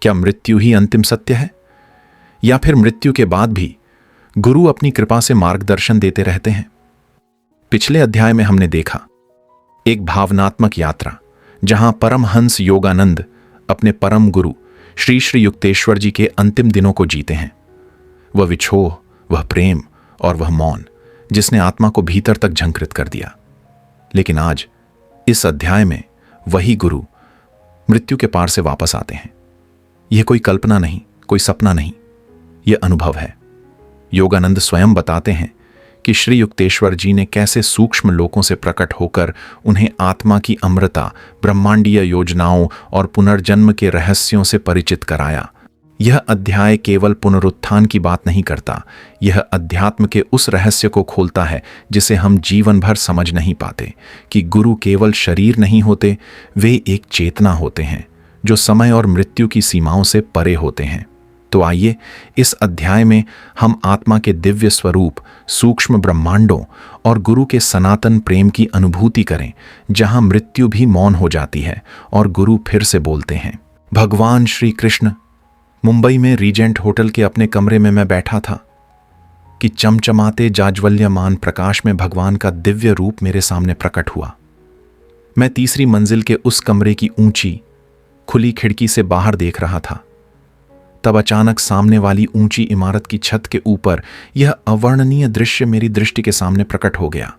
क्या मृत्यु ही अंतिम सत्य है, या फिर मृत्यु के बाद भी गुरु अपनी कृपा से मार्गदर्शन देते रहते हैं? पिछले अध्याय में हमने देखा एक भावनात्मक यात्रा जहां परमहंस योगानंद अपने परम गुरु श्री श्री युक्तेश्वर जी के अंतिम दिनों को जीते हैं। वह विछोह, वह प्रेम और वह मौन जिसने आत्मा को भीतर तक झंकृत कर दिया। लेकिन आज इस अध्याय में वही गुरु मृत्यु के पार से वापस आते हैं। यह कोई कल्पना नहीं, कोई सपना नहीं, यह अनुभव है। योगानंद स्वयं बताते हैं कि श्री युक्तेश्वर जी ने कैसे सूक्ष्म लोकों से प्रकट होकर उन्हें आत्मा की अमृता, ब्रह्मांडीय योजनाओं और पुनर्जन्म के रहस्यों से परिचित कराया। यह अध्याय केवल पुनरुत्थान की बात नहीं करता, यह अध्यात्म के उस रहस्य को खोलता है जिसे हम जीवन भर समझ नहीं पाते, कि गुरु केवल शरीर नहीं होते, वे एक चेतना होते हैं जो समय और मृत्यु की सीमाओं से परे होते हैं। तो आइए इस अध्याय में हम आत्मा के दिव्य स्वरूप, सूक्ष्म ब्रह्मांडों और गुरु के सनातन प्रेम की अनुभूति करें, जहां मृत्यु भी मौन हो जाती है और गुरु फिर से बोलते हैं। भगवान श्री कृष्ण। मुंबई में रीजेंट होटल के अपने कमरे में मैं बैठा था कि चमचमाते जाज्वल्यमान प्रकाश में भगवान का दिव्य रूप मेरे सामने प्रकट हुआ। मैं तीसरी मंजिल के उस कमरे की ऊंची खुली खिड़की से बाहर देख रहा था। तब अचानक सामने वाली ऊंची इमारत की छत के ऊपर यह अवर्णनीय दृश्य मेरी दृष्टि के सामने प्रकट हो गया।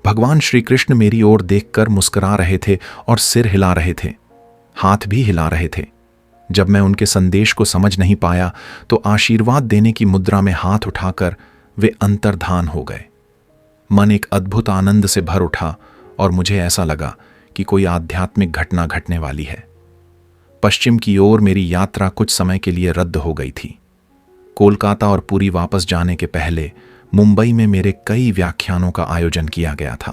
भगवान श्री कृष्ण मेरी ओर देखकर मुस्कुरा रहे थे और सिर हिला रहे थे, हाथ भी हिला रहे थे। जब मैं उनके संदेश को समझ नहीं पाया तो आशीर्वाद देने की मुद्रा में हाथ उठाकर वे अंतर्धान हो गए। मन एक अद्भुत आनंद से भर उठा और मुझे ऐसा लगा कि कोई आध्यात्मिक घटना घटने वाली है। पश्चिम की ओर मेरी यात्रा कुछ समय के लिए रद्द हो गई थी। कोलकाता और पुरी वापस जाने के पहले मुंबई में मेरे कई व्याख्यानों का आयोजन किया गया था।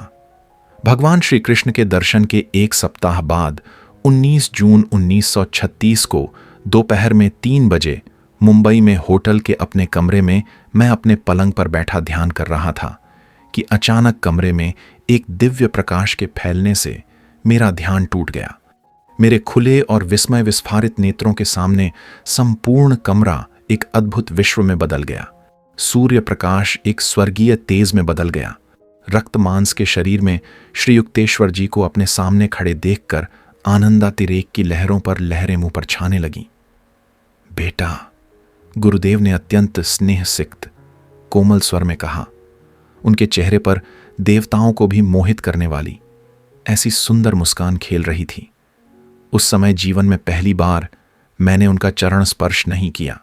भगवान श्री कृष्ण के दर्शन के एक सप्ताह बाद 19 जून 1936 को दोपहर में 3 बजे मुंबई में होटल के अपने कमरे में मैं अपने पलंग पर बैठा ध्यान कर रहा था कि अचानक कमरे में एक दिव्य प्रकाश के फैलने से मेरा ध्यान टूट गया। मेरे खुले और विस्मय विस्फारित नेत्रों के सामने संपूर्ण कमरा एक अद्भुत विश्व में बदल गया। सूर्य प्रकाश एक स्वर्गीय तेज में बदल गया। रक्त मांस के शरीर में श्री युक्तेश्वर जी को अपने सामने खड़े देखकर आनंदातिरेक की लहरों पर लहरें मुंह पर छाने लगीं। बेटा, गुरुदेव ने अत्यंत स्नेह सिक्त कोमल स्वर में कहा। उनके चेहरे पर देवताओं को भी मोहित करने वाली ऐसी सुंदर मुस्कान खेल रही थी। उस समय जीवन में पहली बार मैंने उनका चरण स्पर्श नहीं किया,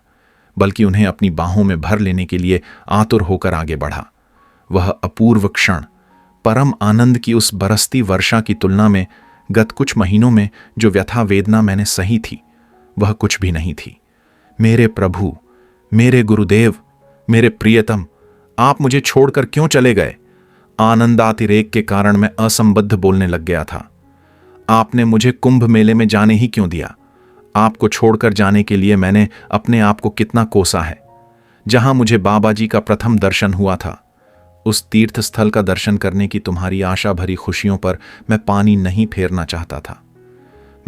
बल्कि उन्हें अपनी बाहों में भर लेने के लिए आतुर होकर आगे बढ़ा। वह अपूर्व क्षण, परम आनंद की उस बरसती वर्षा की तुलना में गत कुछ महीनों में जो व्यथा वेदना मैंने सही थी, वह कुछ भी नहीं थी। मेरे प्रभु, मेरे गुरुदेव, मेरे प्रियतम, आप मुझे छोड़कर क्यों चले गए? आनंदातिरेक के कारण मैं असंबद्ध बोलने लग गया था। आपने मुझे कुंभ मेले में जाने ही क्यों दिया? आपको छोड़कर जाने के लिए मैंने अपने आप को कितना कोसा है। जहां मुझे बाबा जी का प्रथम दर्शन हुआ था, उस तीर्थ स्थल का दर्शन करने की तुम्हारी आशा भरी खुशियों पर मैं पानी नहीं फेरना चाहता था।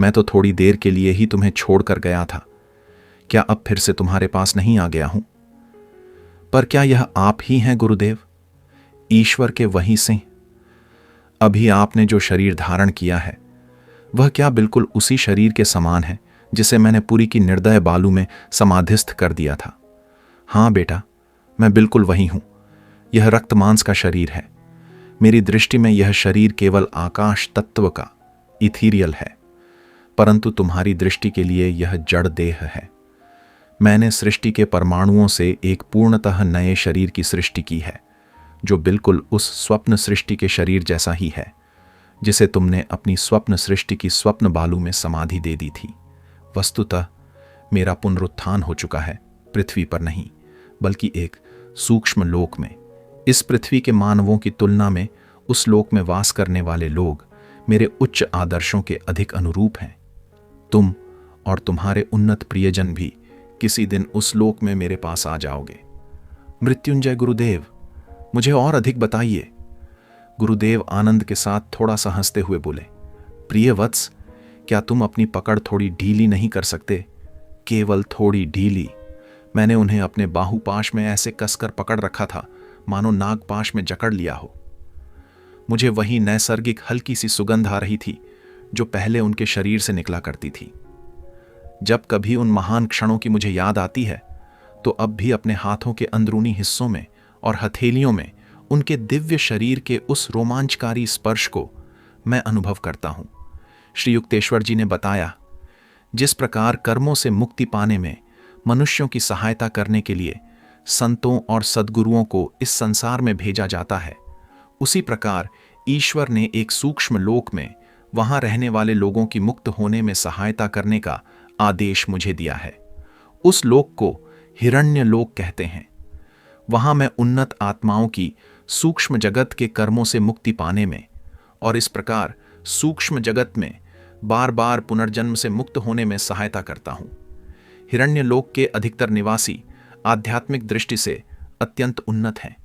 मैं तो थोड़ी देर के लिए ही तुम्हें छोड़कर गया था। क्या अब फिर से तुम्हारे पास नहीं आ गया हूं? पर क्या यह आप ही हैं गुरुदेव, ईश्वर के वही सिंह? अभी आपने जो शरीर धारण किया है, वह क्या बिल्कुल उसी शरीर के समान है जिसे मैंने पुरी की निर्दय बालू में समाधिस्थ कर दिया था? हां बेटा, मैं बिल्कुल वही हूं। यह रक्त मांस का शरीर है। मेरी दृष्टि में यह शरीर केवल आकाश तत्व का इथीरियल है, परंतु तुम्हारी दृष्टि के लिए यह जड़ देह है। मैंने सृष्टि के परमाणुओं से एक पूर्णतः नए शरीर की सृष्टि की है, जो बिल्कुल उस स्वप्न सृष्टि के शरीर जैसा ही है जिसे तुमने अपनी स्वप्न सृष्टि की स्वप्न बालू में समाधि दे दी थी। वस्तुतः मेरा पुनरुत्थान हो चुका है, पृथ्वी पर नहीं, बल्कि एक सूक्ष्म लोक में। इस पृथ्वी के मानवों की तुलना में उस लोक में वास करने वाले लोग मेरे उच्च आदर्शों के अधिक अनुरूप हैं। तुम और तुम्हारे उन्नत प्रियजन भी किसी दिन उस लोक में मेरे पास आ जाओगे। मृत्युंजय गुरुदेव, मुझे और अधिक बताइए। गुरुदेव आनंद के साथ थोड़ा सा हंसते हुए बोले, प्रिय वत्स, क्या तुम अपनी पकड़ थोड़ी ढीली नहीं कर सकते? केवल थोड़ी ढीली। मैंने उन्हें अपने बाहुपाश में ऐसे कसकर पकड़ रखा था मानो नागपाश में जकड़ लिया हो। मुझे वही नैसर्गिक हल्की सी सुगंध आ रही थी जो पहले उनके शरीर से निकला करती थी। जब कभी उन महान क्षणों की मुझे याद आती है तो अब भी अपने हाथों के अंदरूनी हिस्सों में और हथेलियों में उनके दिव्य शरीर के उस रोमांचकारी स्पर्श को मैं अनुभव करता हूं। श्री युक्तेश्वर जी ने बताया, जिस प्रकार कर्मों से मुक्ति पाने में मनुष्यों की सहायता करने के लिए संतों और सद्गुरुओं को इस संसार में भेजा जाता है, उसी प्रकार ईश्वर ने एक सूक्ष्म लोक में वहां रहने वाले लोगों की मुक्त होने में सहायता करने का आदेश मुझे दिया है। उस लोक को हिरण्य लोक कहते हैं। वहां मैं उन्नत आत्माओं की सूक्ष्म जगत के कर्मों से मुक्ति पाने में और इस प्रकार सूक्ष्म जगत में बार बार पुनर्जन्म से मुक्त होने में सहायता करता हूं। हिरण्य लोक के अधिकतर निवासी आध्यात्मिक दृष्टि से अत्यंत उन्नत हैं।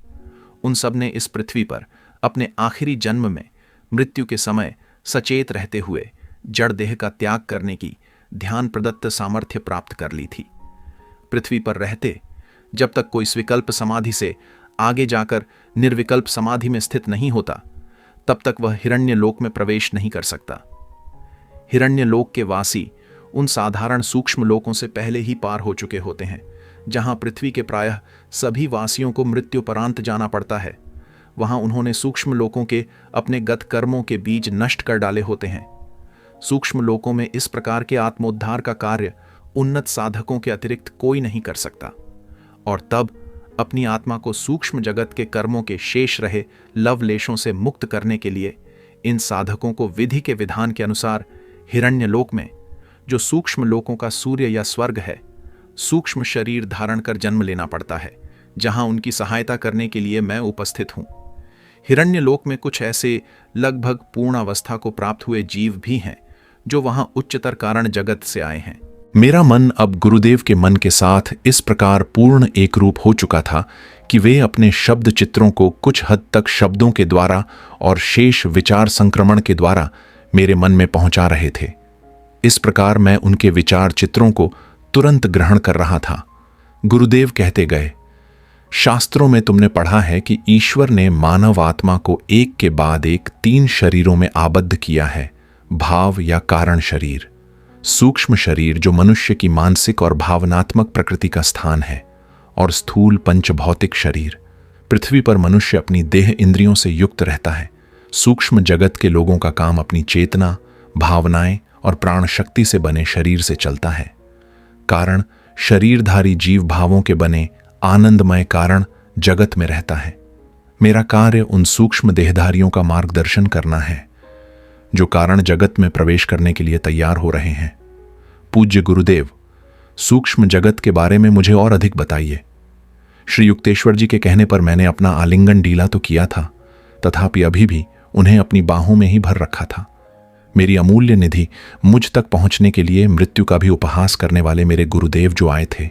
उन सब ने इस पृथ्वी पर अपने आखिरी जन्म में मृत्यु के समय सचेत रहते हुए जड़ देह का त्याग करने की ध्यान प्रदत्त सामर्थ्य प्राप्त कर ली थी। पृथ्वी पर रहते जब तक कोई स्विकल्प समाधि से आगे जाकर निर्विकल्प समाधि में स्थित नहीं होता, तब तक वह हिरण्य लोक में प्रवेश नहीं कर सकता। हिरण्य लोक के वासी उन साधारण सूक्ष्म लोकों से पहले ही पार हो चुके होते हैं, जहां पृथ्वी के प्रायः सभी वासियों को मृत्युपरांत जाना पड़ता है। वहां उन्होंने सूक्ष्म लोकों के अपने गत कर्मों के बीज नष्ट कर डाले होते हैं। सूक्ष्म लोकों में इस प्रकार के आत्मोद्धार का कार्य उन्नत साधकों के अतिरिक्त कोई नहीं कर सकता, और तब अपनी आत्मा को सूक्ष्म जगत के कर्मों के शेष रहे लवलेशों से मुक्त करने के लिए इन साधकों को विधि के विधान के अनुसार हिरण्य लोक में, जो सूक्ष्म लोकों का सूर्य या स्वर्ग है, सूक्ष्म शरीर धारण कर जन्म लेना पड़ता है, जहां उनकी सहायता करने के लिए मैं उपस्थित हूं। हिरण्य लोक में कुछ ऐसे लगभग पूर्णावस्था को प्राप्त हुए जीव भी हैं जो वहां उच्चतर कारण जगत से आए हैं। मेरा मन अब गुरुदेव के मन के साथ इस प्रकार पूर्ण एक रूप हो चुका था कि वे अपने शब्द चित्रों को कुछ हद तक शब्दों के द्वारा और शेष विचार संक्रमण के द्वारा मेरे मन में पहुंचा रहे थे। इस प्रकार मैं उनके विचार चित्रों को तुरंत ग्रहण कर रहा था। गुरुदेव कहते गए, शास्त्रों में तुमने पढ़ा है कि ईश्वर ने मानव आत्मा को एक के बाद एक 3 शरीरों में आबद्ध किया है। भाव या कारण शरीर, सूक्ष्म शरीर जो मनुष्य की मानसिक और भावनात्मक प्रकृति का स्थान है, और स्थूल पंचभौतिक शरीर। पृथ्वी पर मनुष्य अपनी देह इंद्रियों से युक्त रहता है। सूक्ष्म जगत के लोगों का काम अपनी चेतना, भावनाएं और प्राण शक्ति से बने शरीर से चलता है। कारण शरीरधारी जीव भावों के बने आनंदमय कारण जगत में रहता है। मेरा कार्य उन सूक्ष्म देहधारियों का मार्गदर्शन करना है जो कारण जगत में प्रवेश करने के लिए तैयार हो रहे हैं। पूज्य गुरुदेव, सूक्ष्म जगत के बारे में मुझे और अधिक बताइए। श्री युक्तेश्वर जी के कहने पर मैंने अपना आलिंगन ढीला तो किया था, तथापि अभी भी उन्हें अपनी बाहों में ही भर रखा था। मेरी अमूल्य निधि मुझ तक पहुंचने के लिए मृत्यु का भी उपहास करने वाले मेरे गुरुदेव जो आए थे।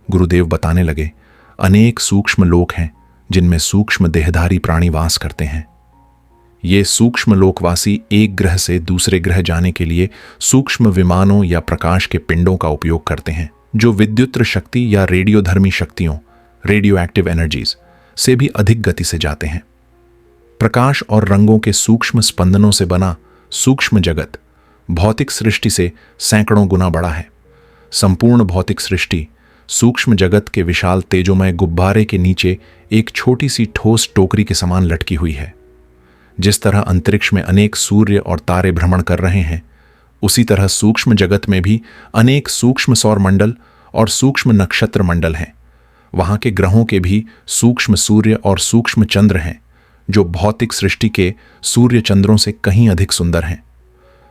गुरुदेव बताने लगे, अनेक सूक्ष्म लोक हैं जिनमें सूक्ष्म देहधारी प्राणी वास करते हैं। ये सूक्ष्म लोकवासी एक ग्रह से दूसरे ग्रह जाने के लिए सूक्ष्म विमानों या प्रकाश के पिंडों का उपयोग करते हैं, जो विद्युत शक्ति या रेडियोधर्मी शक्तियों, रेडियो एक्टिव एनर्जीज से भी अधिक गति से जाते हैं। प्रकाश और रंगों के सूक्ष्म स्पंदनों से बना सूक्ष्म जगत भौतिक सृष्टि से सैकड़ों गुना बड़ा है। संपूर्ण भौतिक सृष्टि सूक्ष्म जगत के विशाल तेजोमय गुब्बारे के नीचे एक छोटी सी ठोस टोकरी के समान लटकी हुई है। जिस तरह अंतरिक्ष में अनेक सूर्य और तारे भ्रमण कर रहे हैं, उसी तरह सूक्ष्म जगत में भी अनेक सूक्ष्म सौर मंडल और सूक्ष्म नक्षत्र मंडल हैं। वहां के ग्रहों के भी सूक्ष्म सूर्य और सूक्ष्म चंद्र हैं, जो भौतिक सृष्टि के सूर्य चंद्रों से कहीं अधिक सुंदर हैं।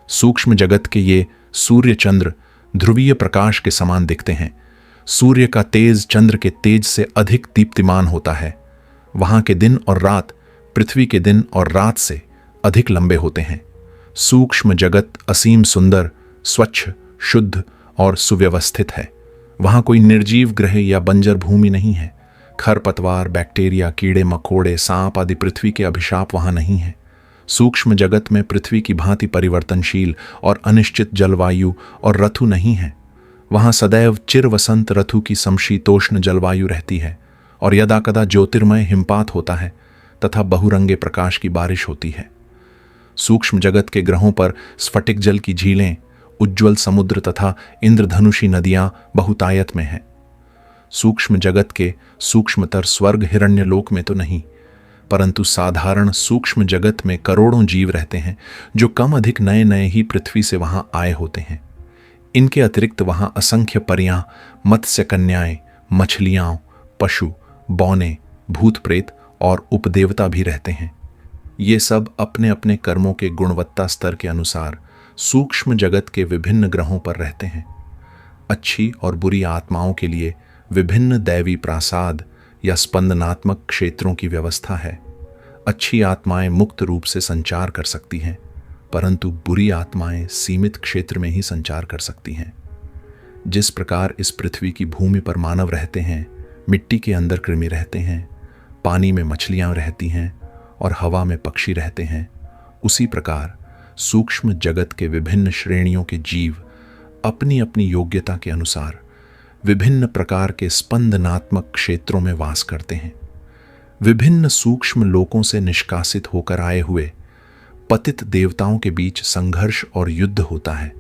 सूक्ष्म जगत के ये सूर्य चंद्र ध्रुवीय प्रकाश के समान दिखते हैं। सूर्य का तेज चंद्र के तेज से अधिक दीप्तिमान होता है। वहां के दिन और रात पृथ्वी के दिन और रात से अधिक लंबे होते हैं। सूक्ष्म जगत असीम सुंदर, स्वच्छ, शुद्ध और सुव्यवस्थित है। वहां कोई निर्जीव ग्रह या बंजर भूमि नहीं है। खरपतवार, बैक्टीरिया, कीड़े मकोड़े, सांप आदि पृथ्वी के अभिशाप वहां नहीं है। सूक्ष्म जगत में पृथ्वी की भांति परिवर्तनशील और अनिश्चित जलवायु और ऋतु नहीं है। वहां सदैव चिर वसंत ऋतु की समशीतोष्ण जलवायु रहती है और यदाकदा ज्योतिर्मय हिमपात होता है तथा बहुरंगे प्रकाश की बारिश होती है। सूक्ष्म जगत के ग्रहों पर स्फटिक जल की झीलें, उज्ज्वल समुद्र तथा इंद्रधनुषी नदियां बहुतायत में हैं। सूक्ष्म जगत के सूक्ष्मतर स्वर्ग हिरण्यलोक में तो नहीं, परंतु साधारण सूक्ष्म जगत में करोड़ों जीव रहते हैं जो कम अधिक नए नए ही पृथ्वी से वहां आए होते हैं। इनके अतिरिक्त वहां असंख्य परियां, मत्स्य कन्याएं, मछलियां, पशु, बौने, भूत प्रेत और उपदेवता भी रहते हैं। ये सब अपने अपने कर्मों के गुणवत्ता स्तर के अनुसार सूक्ष्म जगत के विभिन्न ग्रहों पर रहते हैं। अच्छी और बुरी आत्माओं के लिए विभिन्न दैवी प्रासाद या स्पंदनात्मक क्षेत्रों की व्यवस्था है। अच्छी आत्माएं मुक्त रूप से संचार कर सकती हैं, परंतु बुरी आत्माएं सीमित क्षेत्र में ही संचार कर सकती हैं। जिस प्रकार इस पृथ्वी की भूमि पर मानव रहते हैं, मिट्टी के अंदर कृमि रहते हैं, पानी में मछलियां रहती हैं और हवा में पक्षी रहते हैं, उसी प्रकार सूक्ष्म जगत के विभिन्न श्रेणियों के जीव अपनी अपनी योग्यता के अनुसार विभिन्न प्रकार के स्पंदनात्मक क्षेत्रों में वास करते हैं। विभिन्न सूक्ष्म लोकों से निष्कासित होकर आए हुए पतित देवताओं के बीच संघर्ष और युद्ध होता है,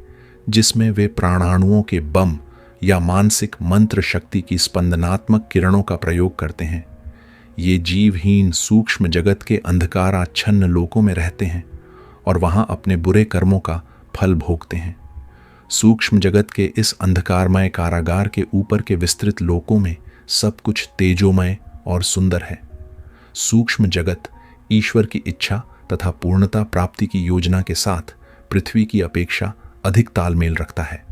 जिसमें वे प्राणाणुओं के बम या मानसिक मंत्र शक्ति की स्पंदनात्मक किरणों का प्रयोग करते हैं। ये जीवहीन सूक्ष्म जगत के अंधकाराच्छन्न लोकों में रहते हैं और वहां अपने बुरे कर्मों का फल भोगते हैं। सूक्ष्म जगत के इस अंधकारमय कारागार के ऊपर के विस्तृत लोकों में सब कुछ तेजोमय और सुंदर है। सूक्ष्म जगत ईश्वर की इच्छा तथा पूर्णता प्राप्ति की योजना के साथ पृथ्वी की अपेक्षा अधिक तालमेल रखता है।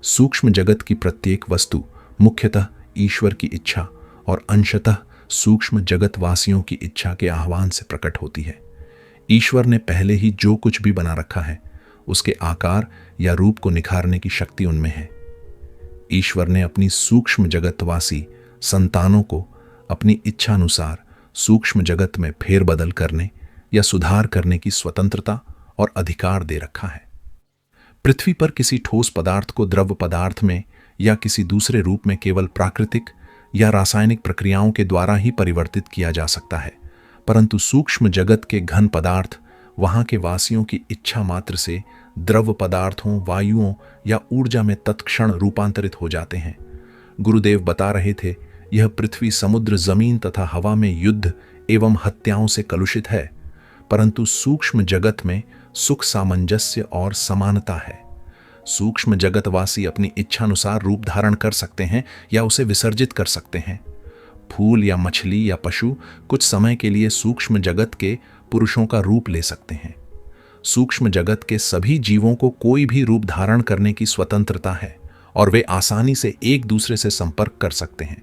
सूक्ष्म जगत की प्रत्येक वस्तु मुख्यतः ईश्वर की इच्छा और अंशतः सूक्ष्म जगतवासियों की इच्छा के आह्वान से प्रकट होती है। ईश्वर ने पहले ही जो कुछ भी बना रखा है, उसके आकार या रूप को निखारने की शक्ति उनमें है। ईश्वर ने अपनी सूक्ष्म जगतवासी संतानों को अपनी इच्छा अनुसार सूक्ष्म जगत में फेरबदल करने या सुधार करने की स्वतंत्रता और अधिकार दे रखा है। पृथ्वी पर किसी ठोस पदार्थ को द्रव पदार्थ में या किसी दूसरे रूप में केवल प्राकृतिक या रासायनिक प्रक्रियाओं के द्वारा ही परिवर्तित किया जा सकता है, परंतु सूक्ष्म जगत के घन पदार्थ वहां के वासियों की इच्छा मात्र से द्रव पदार्थों, वायुओं या ऊर्जा में तत्क्षण रूपांतरित हो जाते हैं। गुरुदेव बता रहे थे, यह पृथ्वी, समुद्र, जमीन तथा हवा में युद्ध एवं हत्याओं से कलुषित है, परंतु सूक्ष्म जगत में सुख, सामंजस्य और समानता है। सूक्ष्म जगतवासी अपनी इच्छानुसार रूप धारण कर सकते हैं या उसे विसर्जित कर सकते हैं। फूल या मछली या पशु कुछ समय के लिए सूक्ष्म जगत के पुरुषों का रूप ले सकते हैं। सूक्ष्म जगत के सभी जीवों को कोई भी रूप धारण करने की स्वतंत्रता है और वे आसानी से एक दूसरे से संपर्क कर सकते हैं।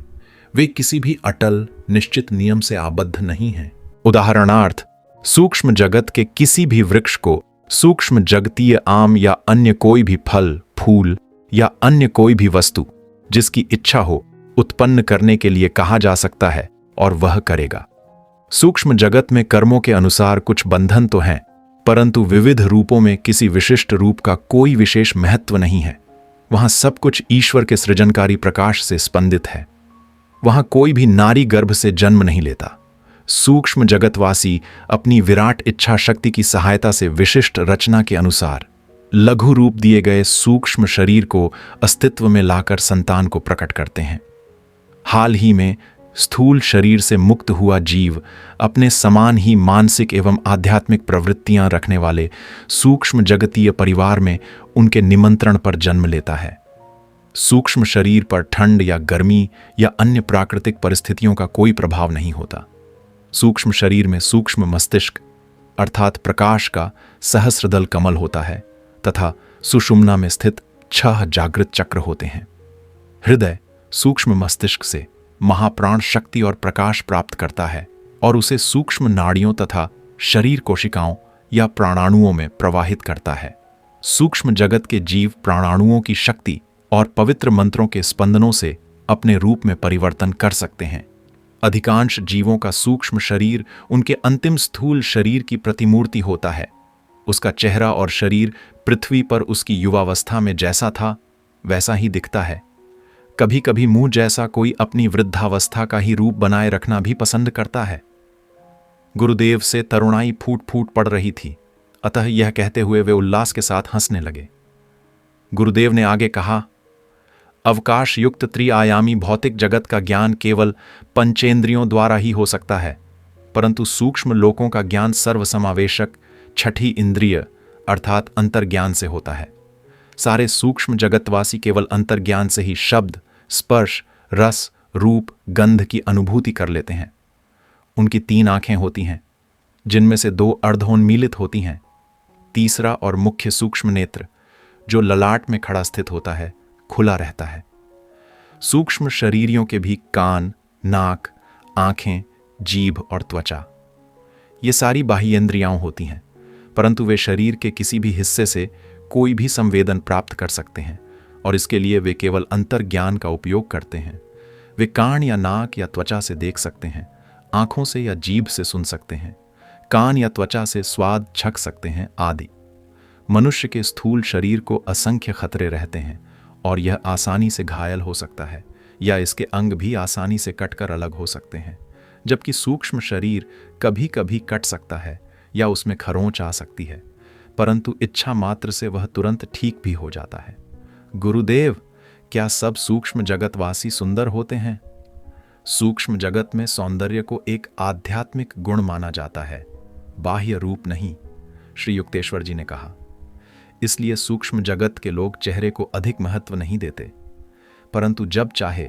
वे किसी भी अटल, निश्चित नियम से आबद्ध नहीं हैं। उदाहरणार्थ, सूक्ष्म जगत के किसी भी वृक्ष को सूक्ष्म जगतीय आम या अन्य कोई भी फल, फूल या अन्य कोई भी वस्तु जिसकी इच्छा हो उत्पन्न करने के लिए कहा जा सकता है और वह करेगा। सूक्ष्म जगत में कर्मों के अनुसार कुछ बंधन तो हैं, परंतु विविध रूपों में किसी विशिष्ट रूप का कोई विशेष महत्व नहीं है। वहां सब कुछ ईश्वर के सृजनकारी प्रकाश से स्पंदित है। वहां कोई भी नारी गर्भ से जन्म नहीं लेता। सूक्ष्म जगतवासी अपनी विराट इच्छा शक्ति की सहायता से विशिष्ट रचना के अनुसार लघु रूप दिए गए सूक्ष्म शरीर को अस्तित्व में लाकर संतान को प्रकट करते हैं। हाल ही में स्थूल शरीर से मुक्त हुआ जीव अपने समान ही मानसिक एवं आध्यात्मिक प्रवृत्तियां रखने वाले सूक्ष्म जगतीय परिवार में उनके निमंत्रण पर जन्म लेता है। सूक्ष्म शरीर पर ठंड या गर्मी या अन्य प्राकृतिक परिस्थितियों का कोई प्रभाव नहीं होता। सूक्ष्म शरीर में सूक्ष्म मस्तिष्क अर्थात प्रकाश का सहस्रदल कमल होता है तथा सुषुम्ना में स्थित 6 जागृत चक्र होते हैं। हृदय सूक्ष्म मस्तिष्क से महाप्राण शक्ति और प्रकाश प्राप्त करता है और उसे सूक्ष्म नाड़ियों तथा शरीर कोशिकाओं या प्राणाणुओं में प्रवाहित करता है। सूक्ष्म जगत के जीव प्राणाणुओं की शक्ति और पवित्र मंत्रों के स्पंदनों से अपने रूप में परिवर्तन कर सकते हैं। अधिकांश जीवों का सूक्ष्म शरीर उनके अंतिम स्थूल शरीर की प्रतिमूर्ति होता है। उसका चेहरा और शरीर पृथ्वी पर उसकी युवावस्था में जैसा था वैसा ही दिखता है। कभी कभी मुंह जैसा कोई अपनी वृद्धावस्था का ही रूप बनाए रखना भी पसंद करता है। गुरुदेव से तरुणाई फूट फूट पड़ रही थी, अतः यह कहते हुए वे उल्लास के साथ हंसने लगे। गुरुदेव ने आगे कहा, अवकाश युक्त त्रिआयामी भौतिक जगत का ज्ञान केवल पंचेंद्रियों द्वारा ही हो सकता है, परंतु सूक्ष्म लोकों का ज्ञान सर्वसमावेशक छठी इंद्रिय अर्थात अंतर्ज्ञान से होता है। सारे सूक्ष्म जगतवासी केवल अंतर्ज्ञान से ही शब्द, स्पर्श, रस, रूप, गंध की अनुभूति कर लेते हैं। उनकी 3 आंखें होती हैं, जिनमें से 2 अर्धोन्मीलित होती हैं। तीसरा और मुख्य सूक्ष्म नेत्र, जो ललाट में खड़ा स्थित होता है, खुला रहता है। सूक्ष्म शरीरियों के भी कान, नाक, आंखें, जीभ और त्वचा, ये सारी बाह्येंद्रियां होती हैं, परंतु वे शरीर के किसी भी हिस्से से कोई भी संवेदन प्राप्त कर सकते हैं और इसके लिए वे केवल अंतर्ज्ञान का उपयोग करते हैं। वे कान या नाक या त्वचा से देख सकते हैं, आंखों से या जीभ से सुन सकते हैं, कान या त्वचा से स्वाद छक सकते हैं आदि। मनुष्य के स्थूल शरीर को असंख्य खतरे रहते हैं और यह आसानी से घायल हो सकता है या इसके अंग भी आसानी से कटकर अलग हो सकते हैं, जबकि सूक्ष्म शरीर कभी कभी कट सकता है या उसमें खरोंच आ सकती है, परंतु इच्छा मात्र से वह तुरंत ठीक भी हो जाता है। गुरुदेव, क्या सब सूक्ष्म जगतवासी सुंदर होते हैं? सूक्ष्म जगत में सौंदर्य को एक आध्यात्मिक गुण माना जाता है, बाह्य रूप नहीं, श्री युक्तेश्वर जी ने कहा। इसलिए सूक्ष्म जगत के लोग चेहरे को अधिक महत्व नहीं देते, परंतु जब चाहे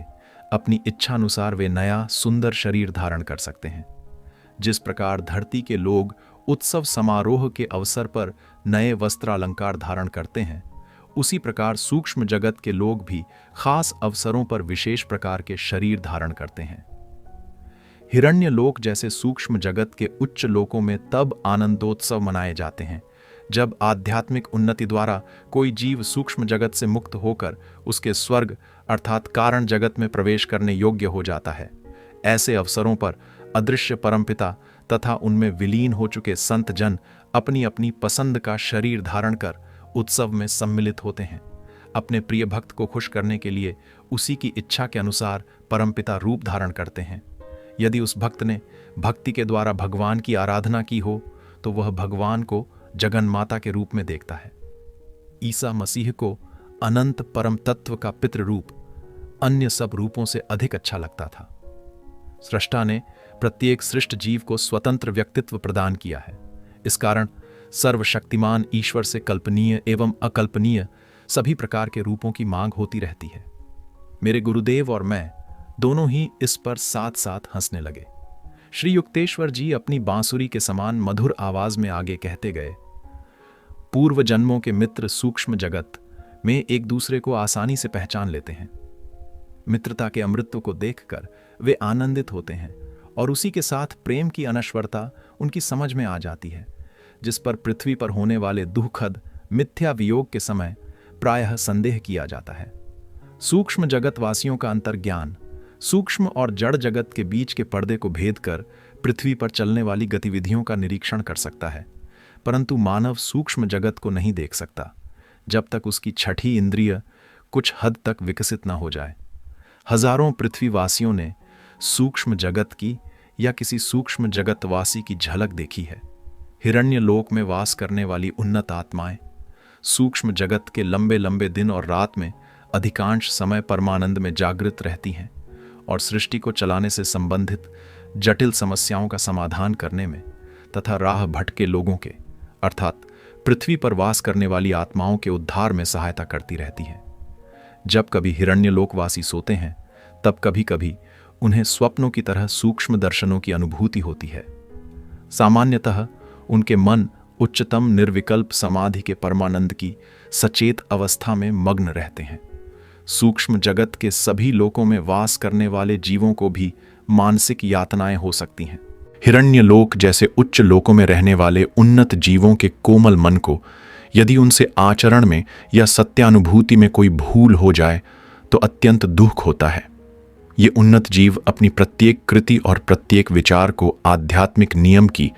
अपनी इच्छानुसार वे नया सुंदर शरीर धारण कर सकते हैं। जिस प्रकार धरती के लोग उत्सव समारोह के अवसर पर नए वस्त्र अलंकार धारण करते हैं, उसी प्रकार सूक्ष्म जगत के लोग भी खास अवसरों पर विशेष प्रकार के शरीर धारण करते हैं। हिरण्य लोक जैसे सूक्ष्म जगत के उच्च लोकों में तब आनंदोत्सव मनाए जाते हैं जब आध्यात्मिक उन्नति द्वारा कोई जीव सूक्ष्म जगत से मुक्त होकर उसके स्वर्ग अर्थात कारण जगत में प्रवेश करने योग्य हो जाता है। ऐसे अवसरों पर अदृश्य परमपिता तथा उनमें विलीन हो चुके संत जन अपनी अपनी पसंद का शरीर धारण कर उत्सव में सम्मिलित होते हैं। अपने प्रिय भक्त को खुश करने के लिए उसी की इच्छा के अनुसार परमपिता रूप धारण करते हैं। यदि उस भक्त ने भक्ति के द्वारा भगवान की आराधना की हो तो वह भगवान को जगन माता के रूप में देखता है। ईसा मसीह को अनंत परम तत्व का पितृ रूप अन्य सब रूपों से अधिक अच्छा लगता था। सृष्टा ने प्रत्येक सृष्ट जीव को स्वतंत्र व्यक्तित्व प्रदान किया है। इस कारण सर्वशक्तिमान ईश्वर से कल्पनीय एवं अकल्पनीय सभी प्रकार के रूपों की मांग होती रहती है। मेरे गुरुदेव और मैं दोनों ही इस पर साथ साथ हंसने लगे। श्री युक्तेश्वर जी अपनी बांसुरी के समान मधुर आवाज में आगे कहते गए, पूर्व जन्मों के मित्र सूक्ष्म जगत में एक दूसरे को आसानी से पहचान लेते हैं। मित्रता के अमृत्व को देखकर वे आनंदित होते हैं और उसी के साथ प्रेम की अनश्वरता उनकी समझ में आ जाती है, जिस पर पृथ्वी पर होने वाले दुखद मिथ्या वियोग के समय प्रायः संदेह किया जाता है। सूक्ष्म जगतवासियों का अंतर्ज्ञान सूक्ष्म और जड़ जगत के बीच के पर्दे को भेद कर पृथ्वी पर चलने वाली गतिविधियों का निरीक्षण कर सकता है, परंतु मानव सूक्ष्म जगत को नहीं देख सकता जब तक उसकी छठी इंद्रिय कुछ हद तक विकसित न हो जाए। हजारों पृथ्वीवासियों ने सूक्ष्म जगत की या किसी सूक्ष्म जगतवासी की झलक देखी है। हिरण्य लोक में वास करने वाली उन्नत आत्माएं सूक्ष्म जगत के लंबे लंबे दिन और रात में अधिकांश समय परमानंद में जागृत रहती हैं और सृष्टि को चलाने से संबंधित जटिल समस्याओं का समाधान करने में तथा राह भटके लोगों के अर्थात पृथ्वी पर वास करने वाली आत्माओं के उद्धार में सहायता करती रहती है। जब कभी हिरण्य लोकवासी सोते हैं तब कभी कभी उन्हें स्वप्नों की तरह सूक्ष्म दर्शनों की अनुभूति होती है। सामान्यतः उनके मन उच्चतम निर्विकल्प समाधि के परमानंद की सचेत अवस्था में मग्न रहते हैं। सूक्ष्म जगत के सभी लोकों में वास करने वाले जीवों को भी मानसिक यातनाएं हो सकती हैं। हिरण्य लोक जैसे उच्च लोकों में रहने वाले उन्नत जीवों के कोमल मन को यदि उनसे आचरण में या सत्यानुभूति में कोई भूल हो जाए तो अत्यंत दुख होता है। ये उन्नत जीव अपनी प्रत्येक कृति और प्रत्येक विचार को आध्यात्मिक नियम की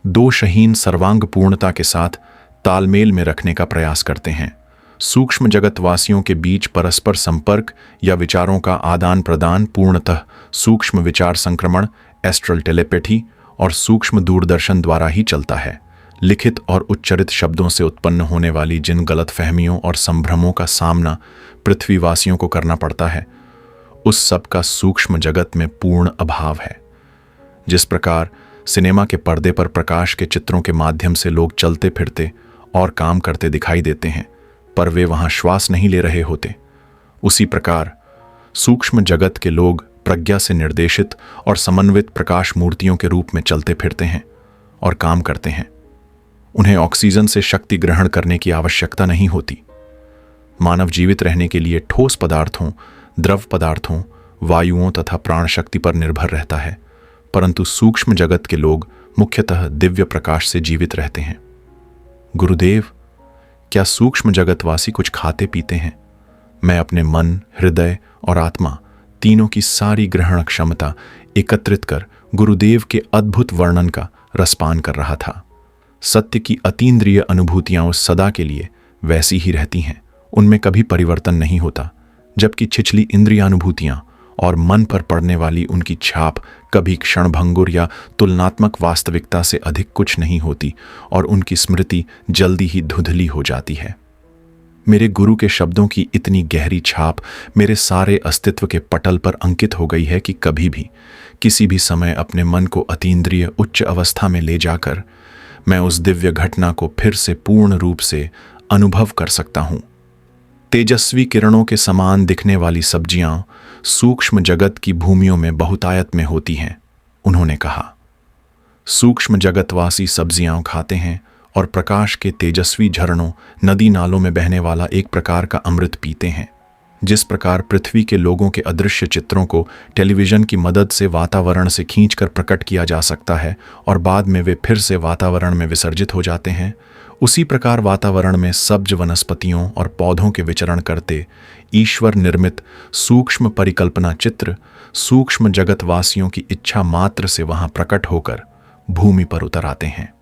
दोषहीन सर्वांग पूर्णता के साथ तालमेल में रखने का प्रयास करते हैं। सूक्ष्म जगतवासियों के बीच परस्पर संपर्क या विचारों का आदान प्रदान पूर्णतः सूक्ष्म विचार संक्रमण, एस्ट्रल टेलीपैथी और सूक्ष्म दूरदर्शन द्वारा ही चलता है। लिखित और उच्चरित शब्दों से उत्पन्न होने वाली जिन गलतफहमियों और संभ्रमों का सामना पृथ्वीवासियों को करना पड़ता है, उस सब का सूक्ष्म जगत में पूर्ण अभाव है। जिस प्रकार सिनेमा के पर्दे पर प्रकाश के चित्रों के माध्यम से लोग चलते फिरते और काम करते दिखाई देते हैं, पर वे वहां श्वास नहीं ले रहे होते, उसी प्रकार सूक्ष्म जगत के लोग प्रज्ञा से निर्देशित और समन्वित प्रकाश मूर्तियों के रूप में चलते फिरते हैं और काम करते हैं। उन्हें ऑक्सीजन से शक्ति ग्रहण करने की आवश्यकता नहीं होती। मानव जीवित रहने के लिए ठोस पदार्थों, द्रव पदार्थों, वायुओं तथा प्राण शक्ति पर निर्भर रहता है, परंतु सूक्ष्म जगत के लोग मुख्यतः दिव्य प्रकाश से जीवित रहते हैं। गुरुदेव, क्या सूक्ष्म जगतवासी कुछ खाते पीते हैं? मैं अपने मन, हृदय और आत्मा तीनों की सारी ग्रहण क्षमता एकत्रित कर गुरुदेव के अद्भुत वर्णन का रसपान कर रहा था। सत्य की अतीन्द्रिय अनुभूतियां सदा के लिए वैसी ही रहती हैं, उनमें कभी परिवर्तन नहीं होता, जबकि छिछली इंद्रियानुभूतियां और मन पर पड़ने वाली उनकी छाप कभी क्षणभंगुर या तुलनात्मक वास्तविकता से अधिक कुछ नहीं होती और उनकी स्मृति जल्दी ही धुंधली हो जाती है। मेरे गुरु के शब्दों की इतनी गहरी छाप मेरे सारे अस्तित्व के पटल पर अंकित हो गई है कि कभी भी किसी भी समय अपने मन को अतीन्द्रिय उच्च अवस्था में ले जाकर मैं उस दिव्य घटना को फिर से पूर्ण रूप से अनुभव कर सकता हूं। तेजस्वी किरणों के समान दिखने वाली सब्जियां सूक्ष्म जगत की भूमियों में बहुतायत में होती हैं, उन्होंने कहा। सूक्ष्म जगतवासी सब्जियां खाते हैं और प्रकाश के तेजस्वी झरनों, नदी नालों में बहने वाला एक प्रकार का अमृत पीते हैं। जिस प्रकार पृथ्वी के लोगों के अदृश्य चित्रों को टेलीविजन की मदद से वातावरण से खींचकर प्रकट किया जा सकता है और बाद में वे फिर से वातावरण में विसर्जित हो जाते हैं, उसी प्रकार वातावरण में सब्ज वनस्पतियों और पौधों के विचरण करते ईश्वर निर्मित सूक्ष्म परिकल्पना चित्र सूक्ष्म जगतवासियों की इच्छा मात्र से वहां प्रकट होकर भूमि पर उतर आते हैं।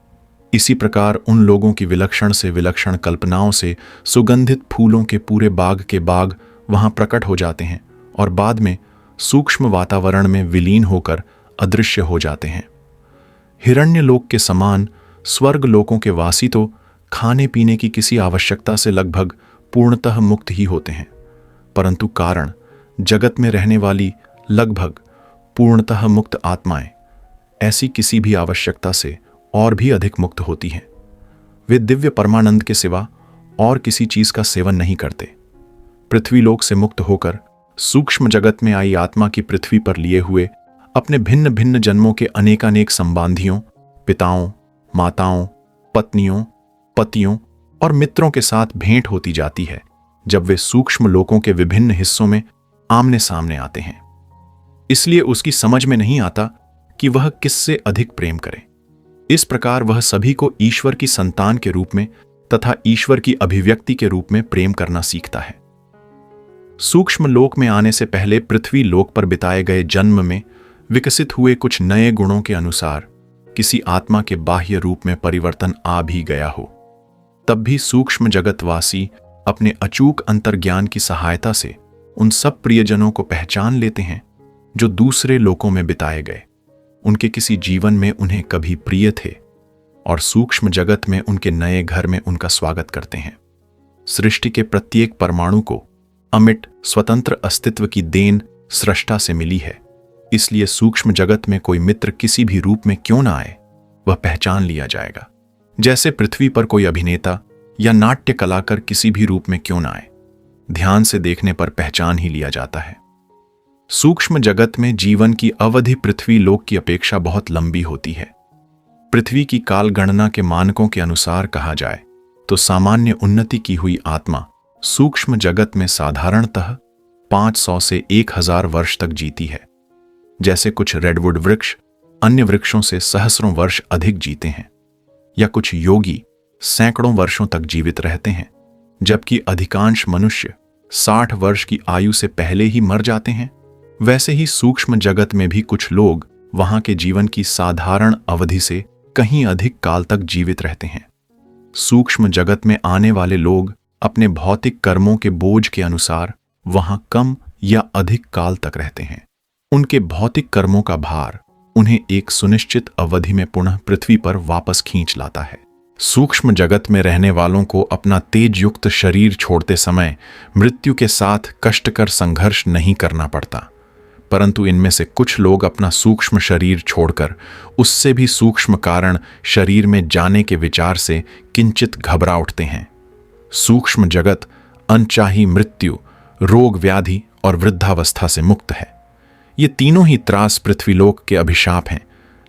इसी प्रकार उन लोगों की विलक्षण से विलक्षण कल्पनाओं से सुगंधित फूलों के पूरे बाग के बाग वहां प्रकट हो जाते हैं और बाद में सूक्ष्म वातावरण में विलीन होकर अदृश्य हो जाते हैं। हिरण्य लोक के समान स्वर्ग लोकों के वासी तो खाने पीने की किसी आवश्यकता से लगभग पूर्णतः मुक्त ही होते हैं, परंतु कारण जगत में रहने वाली लगभग पूर्णतः मुक्त आत्माएं ऐसी किसी भी आवश्यकता से और भी अधिक मुक्त होती हैं। वे दिव्य परमानंद के सिवा और किसी चीज का सेवन नहीं करते। पृथ्वी लोक से मुक्त होकर सूक्ष्म जगत में आई आत्मा की पृथ्वी पर लिए हुए अपने भिन्न भिन्न जन्मों के अनेकानेक संबंधियों, पिताओं, माताओं, पत्नियों, पतियों और मित्रों के साथ भेंट होती जाती है जब वे सूक्ष्म लोकों के विभिन्न हिस्सों में आमने सामने आते हैं। इसलिए उसकी समझ में नहीं आता कि वह किससे अधिक प्रेम करे। इस प्रकार वह सभी को ईश्वर की संतान के रूप में तथा ईश्वर की अभिव्यक्ति के रूप में प्रेम करना सीखता है। सूक्ष्म लोक में आने से पहले पृथ्वी लोक पर बिताए गए जन्म में विकसित हुए कुछ नए गुणों के अनुसार किसी आत्मा के बाह्य रूप में परिवर्तन आ भी गया हो, तब भी सूक्ष्म जगतवासी अपने अचूक अंतर्ज्ञान की सहायता से उन सब प्रियजनों को पहचान लेते हैं जो दूसरे लोकों में बिताए गए, उनके किसी जीवन में उन्हें कभी प्रिय थे और सूक्ष्म जगत में उनके नए घर में उनका स्वागत करते हैं। सृष्टि के प्रत्येक परमाणु को अमिट स्वतंत्र अस्तित्व की देन सृष्टा से मिली है, इसलिए सूक्ष्म जगत में कोई मित्र किसी भी रूप में क्यों ना आए, वह पहचान लिया जाएगा। जैसे पृथ्वी पर कोई अभिनेता या नाट्य कलाकार किसी भी रूप में क्यों ना आए, ध्यान से देखने पर पहचान ही लिया जाता है। सूक्ष्म जगत में जीवन की अवधि पृथ्वी लोक की अपेक्षा बहुत लंबी होती है। पृथ्वी की काल गणना के मानकों के अनुसार कहा जाए तो सामान्य उन्नति की हुई आत्मा सूक्ष्म जगत में साधारणतः 500 से 1000 वर्ष तक जीती है। जैसे कुछ रेडवुड वृक्ष अन्य वृक्षों से सहस्रों वर्ष अधिक जीते हैं, या कुछ योगी सैकड़ों वर्षों तक जीवित रहते हैं, जबकि अधिकांश मनुष्य 60 वर्ष की आयु से पहले ही मर जाते हैं वैसे ही सूक्ष्म जगत में भी कुछ लोग वहां के जीवन की साधारण अवधि से कहीं अधिक काल तक जीवित रहते हैं। सूक्ष्म जगत में आने वाले लोग अपने भौतिक कर्मों के बोझ के अनुसार वहां कम या अधिक काल तक रहते हैं। उनके भौतिक कर्मों का भार उन्हें एक सुनिश्चित अवधि में पुनः पृथ्वी पर वापस खींच लाता है। सूक्ष्म जगत में रहने वालों को अपना तेज युक्त शरीर छोड़ते समय मृत्यु के साथ कष्टकर संघर्ष नहीं करना पड़ता, परंतु इनमें से कुछ लोग अपना सूक्ष्म शरीर छोड़कर उससे भी सूक्ष्म कारण शरीर में जाने के विचार से किंचित घबरा उठते हैं। सूक्ष्म जगत अनचाही मृत्यु, रोग व्याधि और वृद्धावस्था से मुक्त है। ये तीनों ही त्रास पृथ्वीलोक के अभिशाप हैं,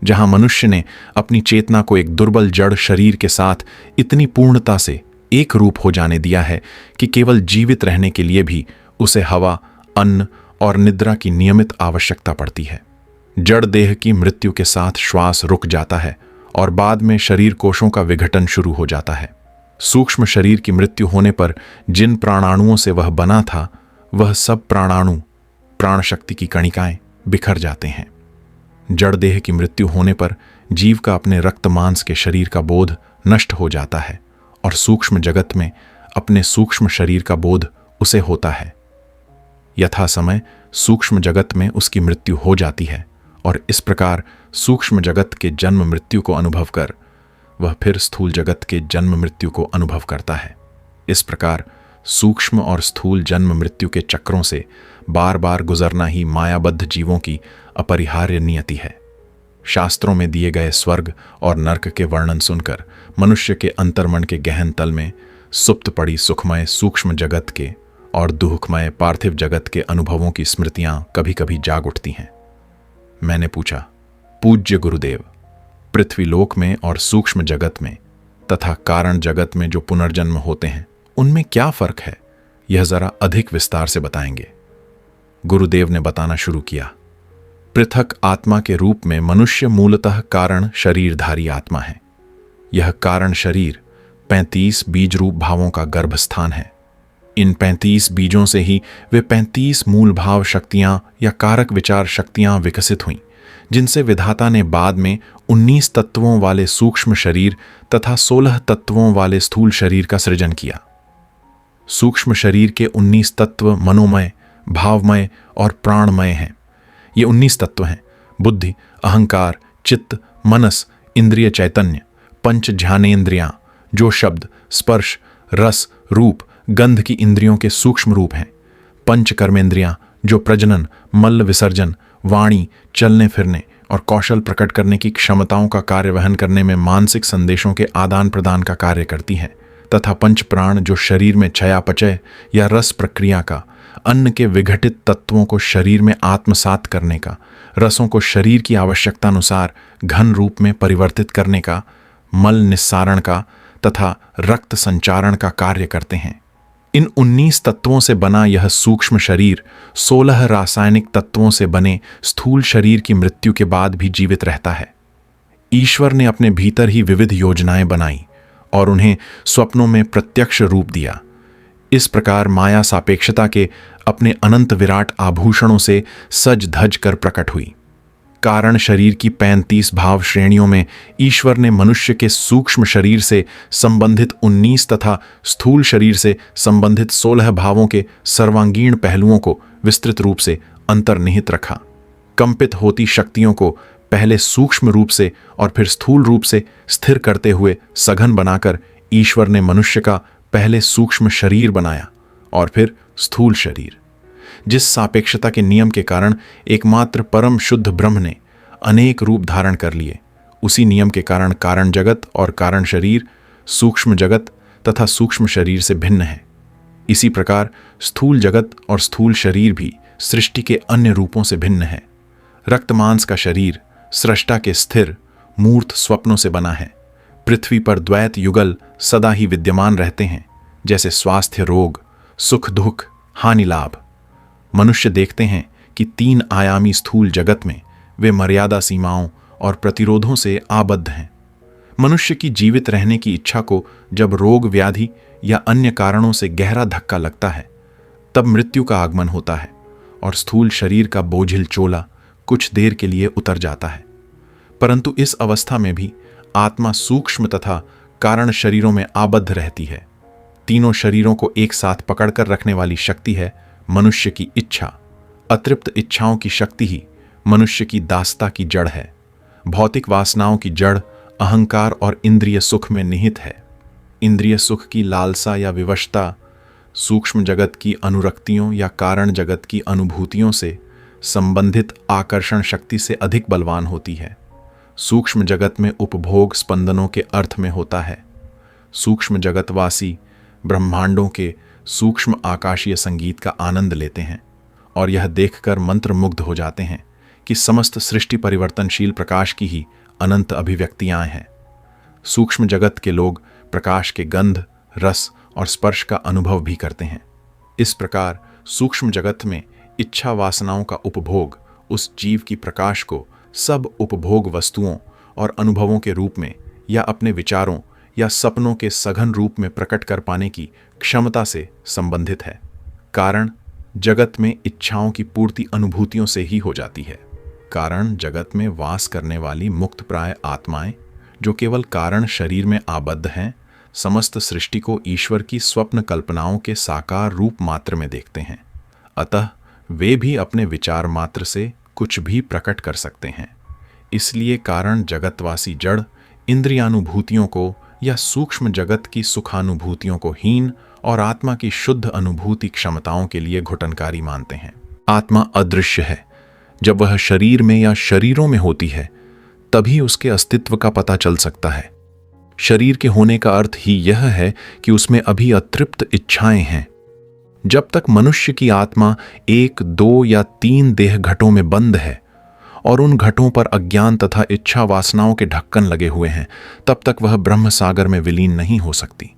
जहां मनुष्य ने अपनी चेतना को एक दुर्बल जड़ शरीर के साथ इतनी पूर्णता से एक रूप हो जाने दिया है कि केवल जीवित रहने के लिए भी उसे हवा, अन्न और निद्रा की नियमित आवश्यकता पड़ती है। जड़ देह की मृत्यु के साथ श्वास रुक जाता है और बाद में शरीर कोशों का विघटन शुरू हो जाता है। सूक्ष्म शरीर की मृत्यु होने पर जिन प्राणाणुओं से वह बना था, वह सब प्राणाणु, प्राण शक्ति की कणिकाएं बिखर जाते हैं। जड़ देह की मृत्यु होने पर जीव का अपने रक्त मांस के शरीर का बोध नष्ट हो जाता है और सूक्ष्म जगत में अपने सूक्ष्म शरीर का बोध उसे होता है। यथा समय सूक्ष्म जगत में उसकी मृत्यु हो जाती है और इस प्रकार सूक्ष्म जगत के जन्म मृत्यु को अनुभव कर वह फिर स्थूल जगत के जन्म मृत्यु को अनुभव करता है। इस प्रकार सूक्ष्म और स्थूल जन्म मृत्यु के चक्रों से बार बार गुजरना ही मायाबद्ध जीवों की अपरिहार्य नियति है। शास्त्रों में दिए गए स्वर्ग और नर्क के वर्णन सुनकर मनुष्य के अंतर्मन के गहन तल में सुप्त पड़ी सुखमय सूक्ष्म जगत के और दुखमय पार्थिव जगत के अनुभवों की स्मृतियां कभी कभी जाग उठती हैं। मैंने पूछा, पूज्य गुरुदेव, पृथ्वीलोक में और सूक्ष्म जगत में तथा कारण जगत में जो पुनर्जन्म होते हैं, उनमें क्या फर्क है? यह जरा अधिक विस्तार से बताएंगे। गुरुदेव ने बताना शुरू किया। पृथक आत्मा के रूप में मनुष्य मूलतः कारण शरीरधारी आत्मा है। यह कारण शरीर 35 बीज रूप भावों का गर्भस्थान है। इन 35 बीजों से ही वे 35 मूल भाव शक्तियां या कारक विचार शक्तियां विकसित हुईं, जिनसे विधाता ने बाद में 19 तत्वों वाले सूक्ष्म शरीर तथा 16 तत्वों वाले स्थूल शरीर का सृजन किया। सूक्ष्म शरीर के 19 तत्व मनोमय, भावमय और प्राणमय हैं। ये 19 तत्व हैं: बुद्धि, अहंकार, चित्त, मनस, इंद्रिय चैतन्य, पंच ज्ञानेन्द्रियां जो शब्द, स्पर्श, रस, रूप, गंध की इंद्रियों के सूक्ष्म रूप हैं, पंच कर्मेंद्रियां जो प्रजनन, मल विसर्जन, वाणी, चलने फिरने और कौशल प्रकट करने की क्षमताओं का कार्य वहन करने में मानसिक संदेशों के आदान प्रदान का कार्य करती हैं, तथा पंच प्राण जो शरीर में चयापचय या रस प्रक्रिया का, अन्न के विघटित तत्वों को शरीर में आत्मसात करने का, रसों को शरीर की आवश्यकता अनुसार घन रूप में परिवर्तित करने का, मल निस्सारण का तथा रक्त संचारण का कार्य करते हैं। इन 19 तत्वों से बना यह सूक्ष्म शरीर 16 रासायनिक तत्वों से बने स्थूल शरीर की मृत्यु के बाद भी जीवित रहता है। ईश्वर ने अपने भीतर ही विविध योजनाएं बनाई और उन्हें स्वप्नों में प्रत्यक्ष रूप दिया। इस प्रकार माया सापेक्षता के अपने अनंत विराट आभूषणों से सज धज कर प्रकट हुई। कारण शरीर की 35 भाव श्रेणियों में ईश्वर ने मनुष्य के सूक्ष्म शरीर से संबंधित 19 तथा स्थूल शरीर से संबंधित 16 भावों के सर्वांगीण पहलुओं को विस्तृत रूप से अंतर्निहित रखा। कंपित होती शक्तियों को पहले सूक्ष्म रूप से और फिर स्थूल रूप से स्थिर करते हुए सघन बनाकर ईश्वर ने मनुष्य का पहले सूक्ष्म शरीर बनाया और फिर स्थूल शरीर। जिस सापेक्षता के नियम के कारण एकमात्र परम शुद्ध ब्रह्म ने अनेक रूप धारण कर लिए, उसी नियम के कारण कारण जगत और कारण शरीर सूक्ष्म जगत तथा सूक्ष्म शरीर से भिन्न है। इसी प्रकार स्थूल जगत और स्थूल शरीर भी सृष्टि के अन्य रूपों से भिन्न है। रक्त मांस का शरीर सृष्टा के स्थिर मूर्त स्वप्नों से बना है। पृथ्वी पर द्वैत युगल सदा ही विद्यमान रहते हैं, जैसे स्वास्थ्य, रोग, सुख दुख, हानि लाभ। मनुष्य देखते हैं कि 3 आयामी स्थूल जगत में वे मर्यादा सीमाओं और प्रतिरोधों से आबद्ध हैं। मनुष्य की जीवित रहने की इच्छा को जब रोग व्याधि या अन्य कारणों से गहरा धक्का लगता है, तब मृत्यु का आगमन होता है और स्थूल शरीर का बोझिल चोला कुछ देर के लिए उतर जाता है। परंतु इस अवस्था में भी आत्मा सूक्ष्म तथा कारण शरीरों में आबद्ध रहती है। तीनों शरीरों को एक साथ पकड़कर रखने वाली शक्ति है मनुष्य की इच्छा। अतृप्त इच्छाओं की शक्ति ही मनुष्य की दासता की जड़ है। भौतिक वासनाओं की जड़ अहंकार और इंद्रिय सुख में निहित है। इंद्रिय सुख की लालसा या विवशता सूक्ष्म जगत की अनुरक्तियों या कारण जगत की अनुभूतियों से संबंधित आकर्षण शक्ति से अधिक बलवान होती है। सूक्ष्म जगत में उपभोग स्पंदनों के अर्थ में होता है। सूक्ष्म जगतवासी ब्रह्मांडों के सूक्ष्म आकाशीय संगीत का आनंद लेते हैं और यह देखकर मंत्रमुग्ध हो जाते हैं कि समस्त सृष्टि परिवर्तनशील प्रकाश की ही अनंत अभिव्यक्तियां हैं। सूक्ष्म जगत के लोग प्रकाश के गंध, रस और स्पर्श का अनुभव भी करते हैं। इस प्रकार सूक्ष्म जगत में इच्छा वासनाओं का उपभोग उस जीव की प्रकाश को सब उपभोग वस्तुओं और अनुभवों के रूप में या अपने विचारों या सपनों के सघन रूप में प्रकट कर पाने की क्षमता से संबंधित है। कारण जगत में इच्छाओं की पूर्ति अनुभूतियों से ही हो जाती है। कारण जगत में वास करने वाली मुक्त प्राय आत्माएं जो केवल कारण शरीर में आबद्ध हैं, समस्त सृष्टि को ईश्वर की स्वप्न कल्पनाओं के साकार रूप मात्र में देखते हैं। अतः वे भी अपने विचार मात्र से कुछ भी प्रकट कर सकते हैं। इसलिए कारण जगतवासी जड़ इंद्रियानुभूतियों को या सूक्ष्म जगत की सुखानुभूतियों को हीन और आत्मा की शुद्ध अनुभूति क्षमताओं के लिए घुटनकारी मानते हैं। आत्मा अदृश्य है। जब वह शरीर में या शरीरों में होती है तभी उसके अस्तित्व का पता चल सकता है। शरीर के होने का अर्थ ही यह है कि उसमें अभी अतृप्त इच्छाएं हैं। जब तक मनुष्य की आत्मा 1, 2 या 3 देह घटों में बंद है और उन घटों पर अज्ञान तथा इच्छा वासनाओं के ढक्कन लगे हुए हैं, तब तक वह ब्रह्म सागर में विलीन नहीं हो सकती।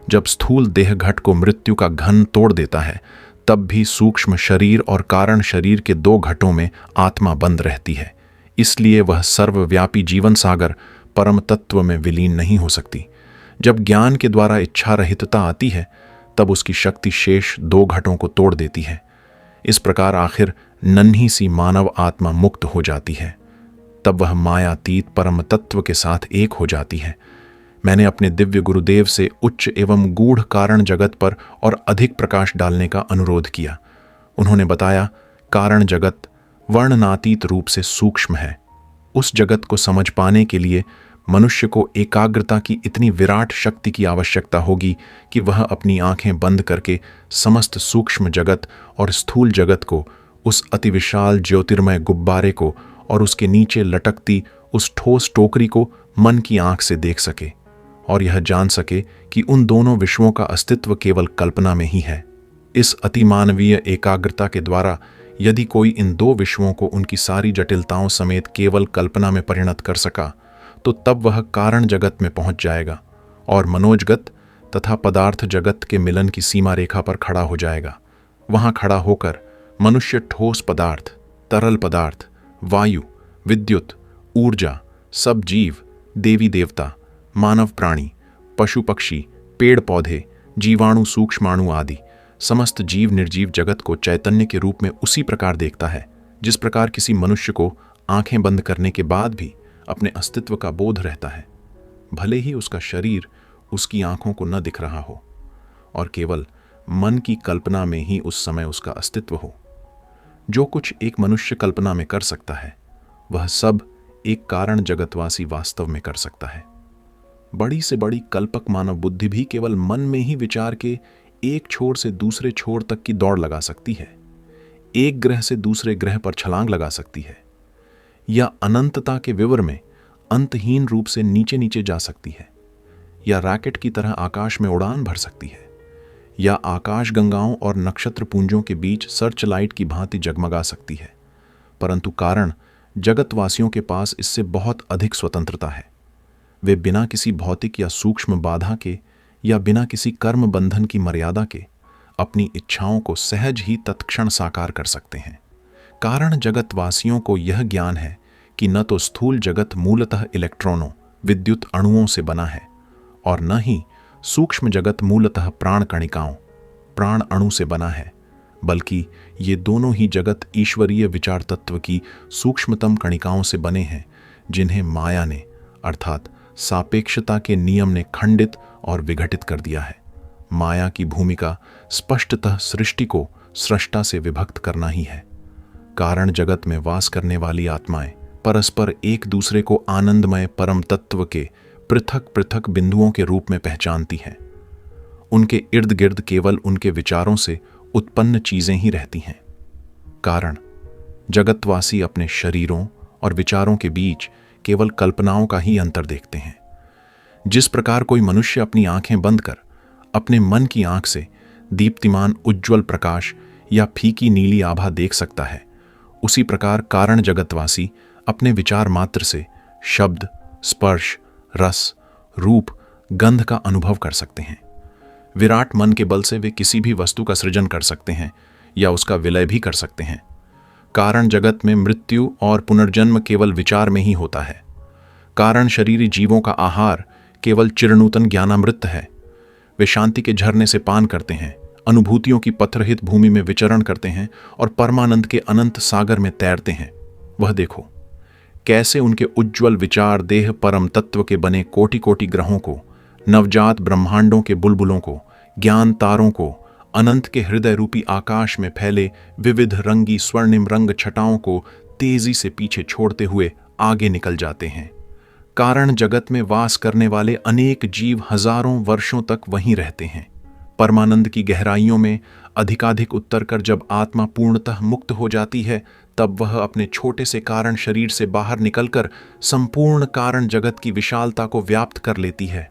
जब स्थूल देह घट को मृत्यु का घन तोड़ देता है, तब भी सूक्ष्म शरीर और कारण शरीर के 2 घटों में आत्मा बंद रहती है। इसलिए वह सर्वव्यापी जीवन सागर परम तत्व में विलीन नहीं हो सकती। जब ज्ञान के द्वारा इच्छा रहितता आती है, तब उसकी शक्ति शेष 2 घटों को तोड़ देती है। इस प्रकार आखिर नन्ही सी मानव आत्मा मुक्त हो जाती है। तब वह मायातीत परम तत्व के साथ एक हो जाती है। मैंने अपने दिव्य गुरुदेव से उच्च एवं गूढ़ कारण जगत पर और अधिक प्रकाश डालने का अनुरोध किया। उन्होंने बताया, कारण जगत वर्णनातीत रूप से सूक्ष्म है। उस जगत को समझ पाने के लिए मनुष्य को एकाग्रता की इतनी विराट शक्ति की आवश्यकता होगी कि वह अपनी आंखें बंद करके समस्त सूक्ष्म जगत और स्थूल जगत को, उस अति विशाल ज्योतिर्मय गुब्बारे को और उसके नीचे लटकती उस ठोस टोकरी को मन की आंख से देख सके और यह जान सके कि उन दोनों विश्वों का अस्तित्व केवल कल्पना में ही है। इस अतिमानवीय एकाग्रता के द्वारा यदि कोई इन 2 विश्वों को उनकी सारी जटिलताओं समेत केवल कल्पना में परिणत कर सका, तो तब वह कारण जगत में पहुंच जाएगा और मनोजगत तथा पदार्थ जगत के मिलन की सीमा रेखा पर खड़ा हो जाएगा। वहां खड़ा होकर मनुष्य ठोस पदार्थ, तरल पदार्थ, वायु, विद्युत, ऊर्जा, सब जीव, देवी देवता, मानव प्राणी, पशु पक्षी, पेड़ पौधे, जीवाणु सूक्ष्माणु आदि समस्त जीव निर्जीव जगत को चैतन्य के रूप में उसी प्रकार देखता है जिस प्रकार किसी मनुष्य को आंखें बंद करने के बाद भी अपने अस्तित्व का बोध रहता है, भले ही उसका शरीर उसकी आंखों को न दिख रहा हो और केवल मन की कल्पना में ही उस समय उसका अस्तित्व हो। जो कुछ एक मनुष्य कल्पना में कर सकता है, वह सब एक कारण जगतवासी वास्तव में कर सकता है। बड़ी से बड़ी कल्पक मानव बुद्धि भी केवल मन में ही विचार के एक छोर से दूसरे छोर तक की दौड़ लगा सकती है, एक ग्रह से दूसरे ग्रह पर छलांग लगा सकती है, या अनंतता के विवर में अंतहीन रूप से नीचे नीचे जा सकती है, या रॉकेट की तरह आकाश में उड़ान भर सकती है, या आकाश गंगाओं और नक्षत्र पुंजों के बीच सर्च लाइट की भांति जगमगा सकती है। परंतु कारण जगतवासियों के पास इससे बहुत अधिक स्वतंत्रता है। वे बिना किसी भौतिक या सूक्ष्म बाधा के या बिना किसी कर्म बंधन की मर्यादा के अपनी इच्छाओं को सहज ही तत्क्षण साकार कर सकते हैं। कारण जगतवासियों को यह ज्ञान है कि न तो स्थूल जगत मूलतः इलेक्ट्रॉनों, विद्युत अणुओं से बना है और न ही सूक्ष्म जगत मूलतः प्राण कणिकाओं, प्राण अणु से बना है, बल्कि ये दोनों ही जगत ईश्वरीय विचार तत्व की सूक्ष्मतम कणिकाओं से बने हैं, जिन्हें माया ने अर्थात सापेक्षता के नियम ने खंडित और विघटित कर दिया है। माया की भूमिका स्पष्टतः सृष्टि को सृष्टा से विभक्त करना ही है। कारण जगत में वास करने वाली आत्माएं परस्पर एक दूसरे को आनंदमय परम तत्व के पृथक पृथक बिंदुओं के रूप में पहचानती हैं। उनके इर्द गिर्द केवल उनके विचारों से उत्पन्न चीजें ही रहती हैं। कारण जगतवासी अपने शरीरों और विचारों के बीच केवल कल्पनाओं का ही अंतर देखते हैं। जिस प्रकार कोई मनुष्य अपनी आंखें बंद कर अपने मन की आंख से दीप्तिमान उज्ज्वल प्रकाश या फीकी नीली आभा देख सकता है, उसी प्रकार कारण जगतवासी अपने विचार मात्र से शब्द, स्पर्श, रस, रूप, गंध का अनुभव कर सकते हैं। विराट मन के बल से वे किसी भी वस्तु का सृजन कर सकते हैं या उसका विलय भी कर सकते हैं। कारण जगत में मृत्यु और पुनर्जन्म केवल विचार में ही होता है। कारण शरीरी जीवों का आहार केवल चिरनूतन ज्ञानामृत है। वे शांति के झरने से पान करते हैं, अनुभूतियों की पथरहित भूमि में विचरण करते हैं और परमानंद के अनंत सागर में तैरते हैं। वह देखो कैसे उनके उज्ज्वल विचार देह परम तत्व के बने कोटि कोटि ग्रहों को, नवजात ब्रह्मांडों के बुलबुलों को, ज्ञान तारों को, अनंत के हृदय रूपी आकाश में फैले विविध रंगी स्वर्णिम रंग छटाओं को तेजी से पीछे छोड़ते हुए आगे निकल जाते हैं। कारण जगत में वास करने वाले अनेक जीव हजारों वर्षों तक वहीं रहते हैं। परमानंद की गहराइयों में अधिकाधिक उतर कर जब आत्मा पूर्णतः मुक्त हो जाती है, तब वह अपने छोटे से कारण शरीर से बाहर निकलकर संपूर्ण कारण जगत की विशालता को व्याप्त कर लेती है।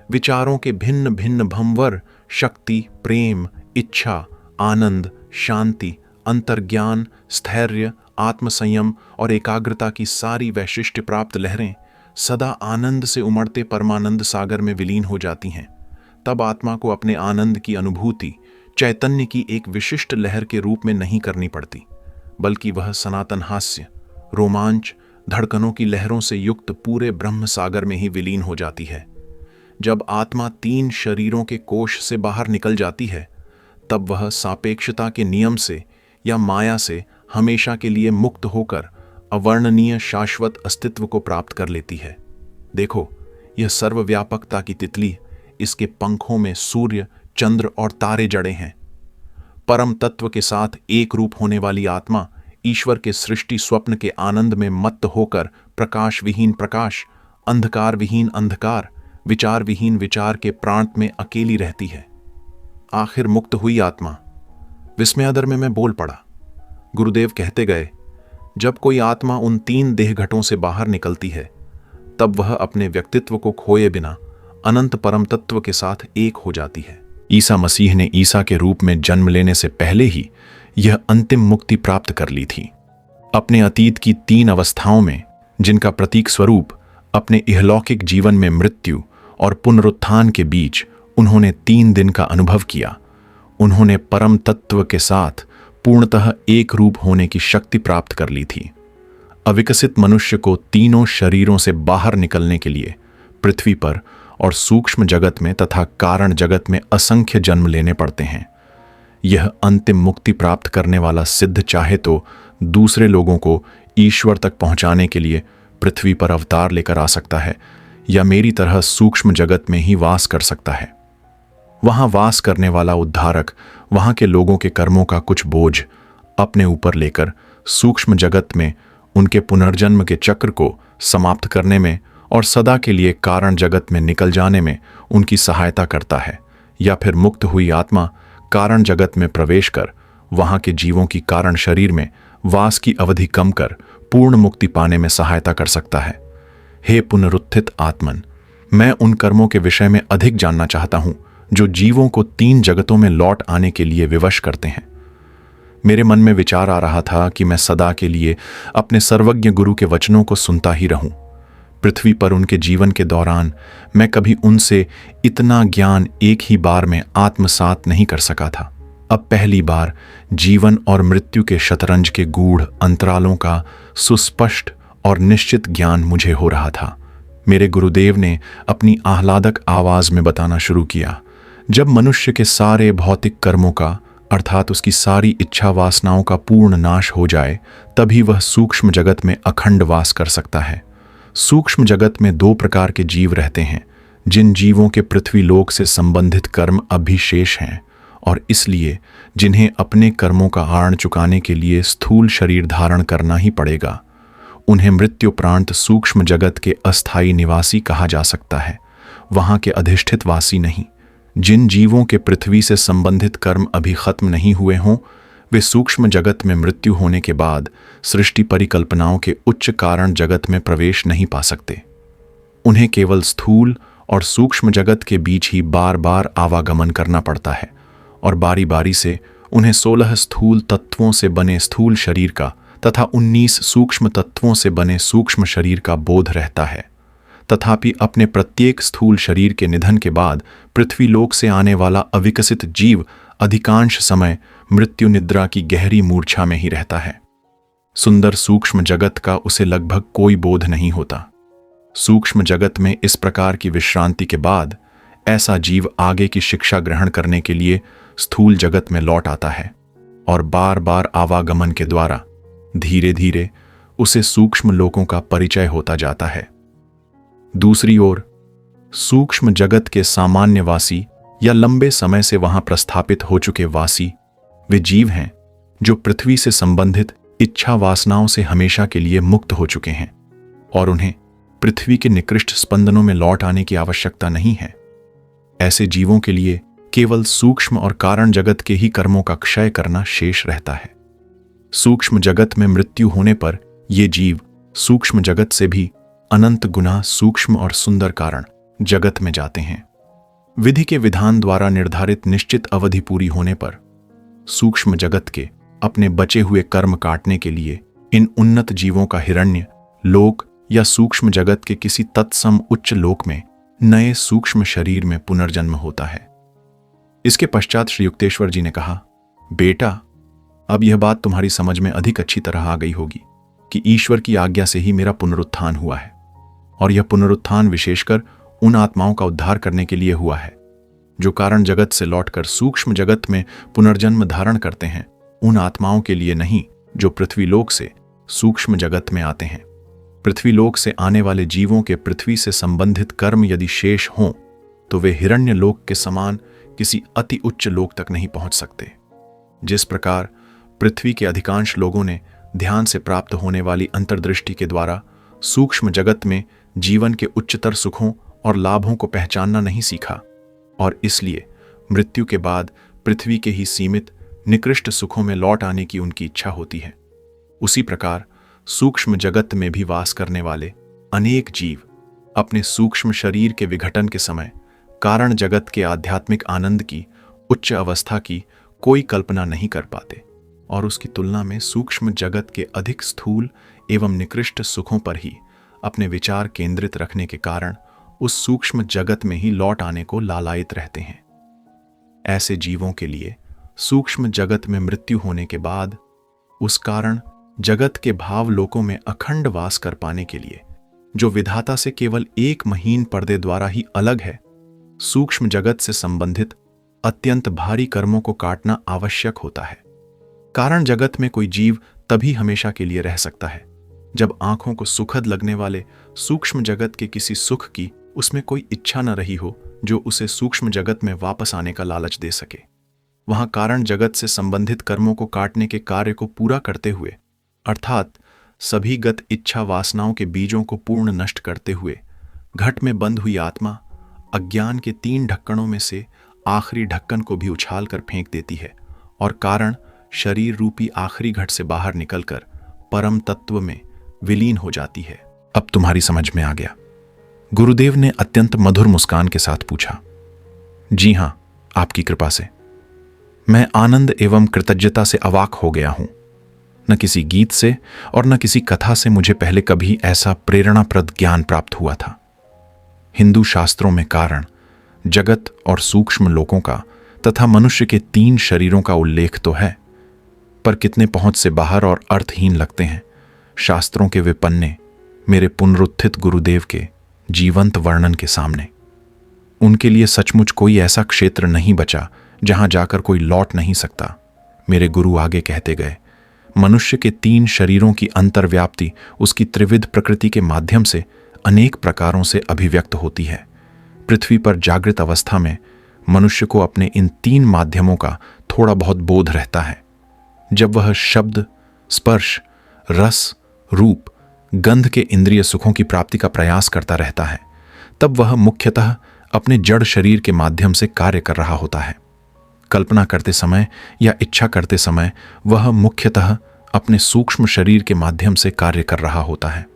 विचारों के भिन्न भिन्न भंवर शक्ति, प्रेम, इच्छा, आनंद, शांति, अंतर्ज्ञान, स्थैर्य, आत्मसंयम और एकाग्रता की सारी वैशिष्ट्य प्राप्त लहरें सदा आनंद से उमड़ते परमानंद सागर में विलीन हो जाती हैं। तब आत्मा को अपने आनंद की अनुभूति चैतन्य की एक विशिष्ट लहर के रूप में नहीं करनी पड़ती, बल्कि वह सनातन हास्य, रोमांच, धड़कनों की लहरों से युक्त पूरे ब्रह्म सागर में ही विलीन हो जाती है। जब आत्मा 3 शरीरों के कोश से बाहर निकल जाती है, तब वह सापेक्षता के नियम से या माया से हमेशा के लिए मुक्त होकर अवर्णनीय शाश्वत अस्तित्व को प्राप्त कर लेती है। देखो, यह सर्वव्यापकता की तितली, इसके पंखों में सूर्य, चंद्र और तारे जड़े हैं। परम तत्व के साथ एक रूप होने वाली आत्मा ईश्वर के सृष्टि स्वप्न के आनंद में मत्त होकर प्रकाश विहीन प्रकाश, अंधकार विहीन अंधकार, विचार विहीन विचार के प्रांत में अकेली रहती है। आखिर मुक्त हुई आत्मा। विस्मयादर में मैं बोल पड़ा। गुरुदेव कहते गए, जब कोई आत्मा उन 3 देह घटों से बाहर निकलती है, तब वह अपने व्यक्तित्व को खोए बिना अनंत परम तत्व के साथ एक हो जाती है। ईसा मसीह ने ईसा के रूप में जन्म लेने से पहले ही यह अंतिम मुक्ति प्राप्त कर ली थी। अपने अतीत की 3 अवस्थाओं में, जिनका प्रतीक स्वरूप अपने इहलौकिक जीवन में मृत्यु और पुनरुत्थान के बीच उन्होंने 3 दिन का अनुभव किया, उन्होंने परम तत्व के साथ पूर्णतः एक रूप होने की शक्ति प्राप्त कर ली थी। अविकसित मनुष्य को तीनों शरीरों से बाहर निकलने के लिए पृथ्वी पर और सूक्ष्म जगत में तथा कारण जगत में असंख्य जन्म लेने पड़ते हैं। यह अंतिम मुक्ति प्राप्त करने वाला सिद्ध चाहे तो दूसरे लोगों को ईश्वर तक पहुंचाने के लिए पृथ्वी पर अवतार लेकर आ सकता है, या मेरी तरह सूक्ष्म जगत में ही वास कर सकता है। वहां वास करने वाला उद्धारक वहां के लोगों के कर्मों का कुछ बोझ अपने ऊपर लेकर सूक्ष्म जगत में उनके पुनर्जन्म के चक्र को समाप्त करने में और सदा के लिए कारण जगत में निकल जाने में उनकी सहायता करता है, या फिर मुक्त हुई आत्मा कारण जगत में प्रवेश कर वहां के जीवों की कारण शरीर में वास की अवधि कम कर पूर्ण मुक्ति पाने में सहायता कर सकता है। हे पुनरुत्थित आत्मन, मैं उन कर्मों के विषय में अधिक जानना चाहता हूं जो जीवों को 3 जगतों में लौट आने के लिए विवश करते हैं। मेरे मन में विचार आ रहा था कि मैं सदा के लिए अपने सर्वज्ञ गुरु के वचनों को सुनता ही रहूं। पृथ्वी पर उनके जीवन के दौरान मैं कभी उनसे इतना ज्ञान एक ही बार में आत्मसात नहीं कर सका था। अब पहली बार जीवन और मृत्यु के शतरंज के गूढ़ अंतरालों का सुस्पष्ट और निश्चित ज्ञान मुझे हो रहा था। मेरे गुरुदेव ने अपनी आह्लादक आवाज में बताना शुरू किया, जब मनुष्य के सारे भौतिक कर्मों का अर्थात उसकी सारी इच्छा वासनाओं का पूर्ण नाश हो जाए, तभी वह सूक्ष्म जगत में अखंड वास कर सकता है। सूक्ष्म जगत में दो प्रकार के जीव रहते हैं, जिन जीवों के पृथ्वी लोक से संबंधित कर्म अभिशेष हैं और इसलिए जिन्हें अपने कर्मों का आर्ण चुकाने के लिए स्थूल शरीर धारण करना ही पड़ेगा। उन्हें मृत्युपरांत सूक्ष्म जगत के अस्थायी निवासी कहा जा सकता है, वहां के अधिष्ठित वासी नहीं। जिन जीवों के पृथ्वी से संबंधित कर्म अभी खत्म नहीं हुए हों, वे सूक्ष्म जगत में मृत्यु होने के बाद सृष्टि परिकल्पनाओं के उच्च कारण जगत में प्रवेश नहीं पा सकते। उन्हें केवल स्थूल और सूक्ष्म जगत के बीच ही बार बार आवागमन करना पड़ता है और बारी बारी से उन्हें 16 स्थूल तत्वों से बने स्थूल शरीर का तथा 19 सूक्ष्म तत्वों से बने सूक्ष्म शरीर का बोध रहता है। तथापि अपने प्रत्येक स्थूल शरीर के निधन के बाद पृथ्वी लोक से आने वाला अविकसित जीव अधिकांश समय मृत्यु निद्रा की गहरी मूर्छा में ही रहता है। सुंदर सूक्ष्म जगत का उसे लगभग कोई बोध नहीं होता। सूक्ष्म जगत में इस प्रकार की विश्रांति के बाद ऐसा जीव आगे की शिक्षा ग्रहण करने के लिए स्थूल जगत में लौट आता है और बार बार आवागमन के द्वारा धीरे धीरे उसे सूक्ष्म लोकों का परिचय होता जाता है। दूसरी ओर सूक्ष्म जगत के सामान्य वासी या लंबे समय से वहां प्रस्थापित हो चुके वासी वे जीव हैं जो पृथ्वी से संबंधित इच्छा वासनाओं से हमेशा के लिए मुक्त हो चुके हैं और उन्हें पृथ्वी के निकृष्ट स्पंदनों में लौट आने की आवश्यकता नहीं है। ऐसे जीवों के लिए केवल सूक्ष्म और कारण जगत के ही कर्मों का क्षय करना शेष रहता है। सूक्ष्म जगत में मृत्यु होने पर ये जीव सूक्ष्म जगत से भी अनंत गुना सूक्ष्म और सुंदर कारण जगत में जाते हैं। विधि के विधान द्वारा निर्धारित निश्चित अवधि पूरी होने पर सूक्ष्म जगत के अपने बचे हुए कर्म काटने के लिए इन उन्नत जीवों का हिरण्य लोक या सूक्ष्म जगत के किसी तत्सम उच्च लोक में नए सूक्ष्म शरीर में पुनर्जन्म होता है। इसके पश्चात श्री युक्तेश्वर जी ने कहा, बेटा, अब यह बात तुम्हारी समझ में अधिक अच्छी तरह आ गई होगी कि ईश्वर की आज्ञा से ही मेरा पुनरुत्थान हुआ है और यह पुनरुत्थान विशेषकर उन आत्माओं का उद्धार करने के लिए हुआ है जो कारण जगत से लौटकर सूक्ष्म जगत में पुनर्जन्म धारण करते हैं, उन आत्माओं के लिए नहीं जो पृथ्वीलोक से सूक्ष्म जगत में आते हैं। पृथ्वीलोक से आने वाले जीवों के पृथ्वी से संबंधित कर्म यदि शेष हों तो वे हिरण्य लोक के समान किसी अति उच्च लोक तक नहीं पहुंच सकते। जिस प्रकार पृथ्वी के अधिकांश लोगों ने ध्यान से प्राप्त होने वाली अंतर्दृष्टि के द्वारा सूक्ष्म जगत में जीवन के उच्चतर सुखों और लाभों को पहचानना नहीं सीखा और इसलिए मृत्यु के बाद पृथ्वी के ही सीमित निकृष्ट सुखों में लौट आने की उनकी इच्छा होती है, उसी प्रकार सूक्ष्म जगत में भी वास करने वाले अनेक जीव अपने सूक्ष्म शरीर के विघटन के समय कारण जगत के आध्यात्मिक आनंद की उच्च अवस्था की कोई कल्पना नहीं कर पाते और उसकी तुलना में सूक्ष्म जगत के अधिक स्थूल एवं निकृष्ट सुखों पर ही अपने विचार केंद्रित रखने के कारण उस सूक्ष्म जगत में ही लौट आने को लालायित रहते हैं। ऐसे जीवों के लिए सूक्ष्म जगत में मृत्यु होने के बाद उस कारण जगत के भाव लोकों में अखंड वास कर पाने के लिए, जो विधाता से केवल एक महीन पर्दे द्वारा ही अलग है, सूक्ष्म जगत से संबंधित अत्यंत भारी कर्मों को काटना आवश्यक होता है। कारण जगत में कोई जीव तभी हमेशा के लिए रह सकता है जब आंखों को सुखद लगने वाले सूक्ष्म जगत के किसी सुख की उसमें कोई इच्छा न रही हो जो उसे सूक्ष्म जगत में वापस आने का लालच दे सके। वहां कारण जगत से संबंधित कर्मों को काटने के कार्य को पूरा करते हुए, अर्थात सभी गत इच्छा वासनाओं के बीजों को पूर्ण नष्ट करते हुए, घट में बंद हुई आत्मा अज्ञान के 3 ढक्कनों में से आखिरी ढक्कन को भी उछाल कर फेंक देती है और कारण शरीर रूपी आखिरी घट से बाहर निकलकर परम तत्व में विलीन हो जाती है। अब तुम्हारी समझ में आ गया? गुरुदेव ने अत्यंत मधुर मुस्कान के साथ पूछा। जी हां, आपकी कृपा से। मैं आनंद एवं कृतज्ञता से अवाक हो गया हूं। न किसी गीत से और न किसी कथा से मुझे पहले कभी ऐसा प्रेरणाप्रद ज्ञान प्राप्त हुआ था। हिंदू शास्त्रों में कारण, जगत और सूक्ष्म लोकों का तथा मनुष्य के 3 शरीरों का उल्लेख तो है, पर कितने पहुंच से बाहर और अर्थहीन लगते हैं शास्त्रों के वे पन्ने मेरे पुनरुत्थित गुरुदेव के जीवंत वर्णन के सामने। उनके लिए सचमुच कोई ऐसा क्षेत्र नहीं बचा जहां जाकर कोई लौट नहीं सकता। मेरे गुरु आगे कहते गए, मनुष्य के 3 शरीरों की अंतर्व्याप्ति उसकी त्रिविध प्रकृति के माध्यम से अनेक प्रकारों से अभिव्यक्त होती है। पृथ्वी पर जागृत अवस्था में मनुष्य को अपने इन 3 माध्यमों का थोड़ा बहुत बोध रहता है। जब वह शब्द, स्पर्श, रस, रूप, गंध के इंद्रिय सुखों की प्राप्ति का प्रयास करता रहता है, तब वह मुख्यतः अपने जड़ शरीर के माध्यम से कार्य कर रहा होता है। कल्पना करते समय या इच्छा करते समय वह मुख्यतः अपने सूक्ष्म शरीर के माध्यम से कार्य कर रहा होता है।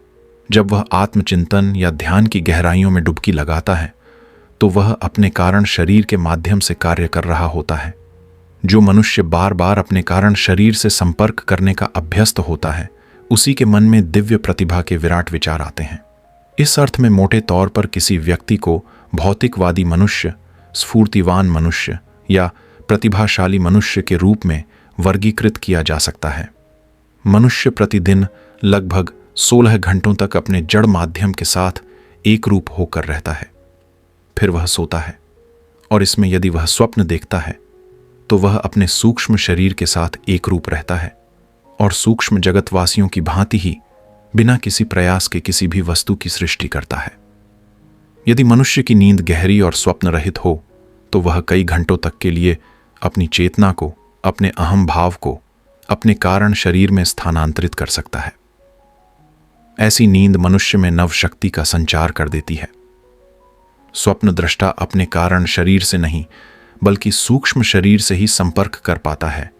जब वह आत्मचिंतन या ध्यान की गहराइयों में डुबकी लगाता है तो वह अपने कारण शरीर के माध्यम से कार्य कर रहा होता है। जो मनुष्य बार बार अपने कारण शरीर से संपर्क करने का अभ्यस्त होता है, उसी के मन में दिव्य प्रतिभा के विराट विचार आते हैं। इस अर्थ में मोटे तौर पर किसी व्यक्ति को भौतिकवादी मनुष्य, स्फूर्तिवान मनुष्य या प्रतिभाशाली मनुष्य के रूप में वर्गीकृत किया जा सकता है। मनुष्य प्रतिदिन लगभग 16 घंटों तक अपने जड़ माध्यम के साथ एक रूप होकर रहता है। फिर वह सोता है और इसमें यदि वह स्वप्न देखता है तो वह अपने सूक्ष्म शरीर के साथ एक रूप रहता है और सूक्ष्म जगतवासियों की भांति ही बिना किसी प्रयास के किसी भी वस्तु की सृष्टि करता है। यदि मनुष्य की नींद गहरी और स्वप्न रहित हो तो वह कई घंटों तक के लिए अपनी चेतना को, अपने अहम भाव को अपने कारण शरीर में स्थानांतरित कर सकता है। ऐसी नींद मनुष्य में नव शक्ति का संचार कर देती है। स्वप्न दृष्टा अपने कारण शरीर से नहीं बल्कि सूक्ष्म शरीर से ही संपर्क कर पाता है।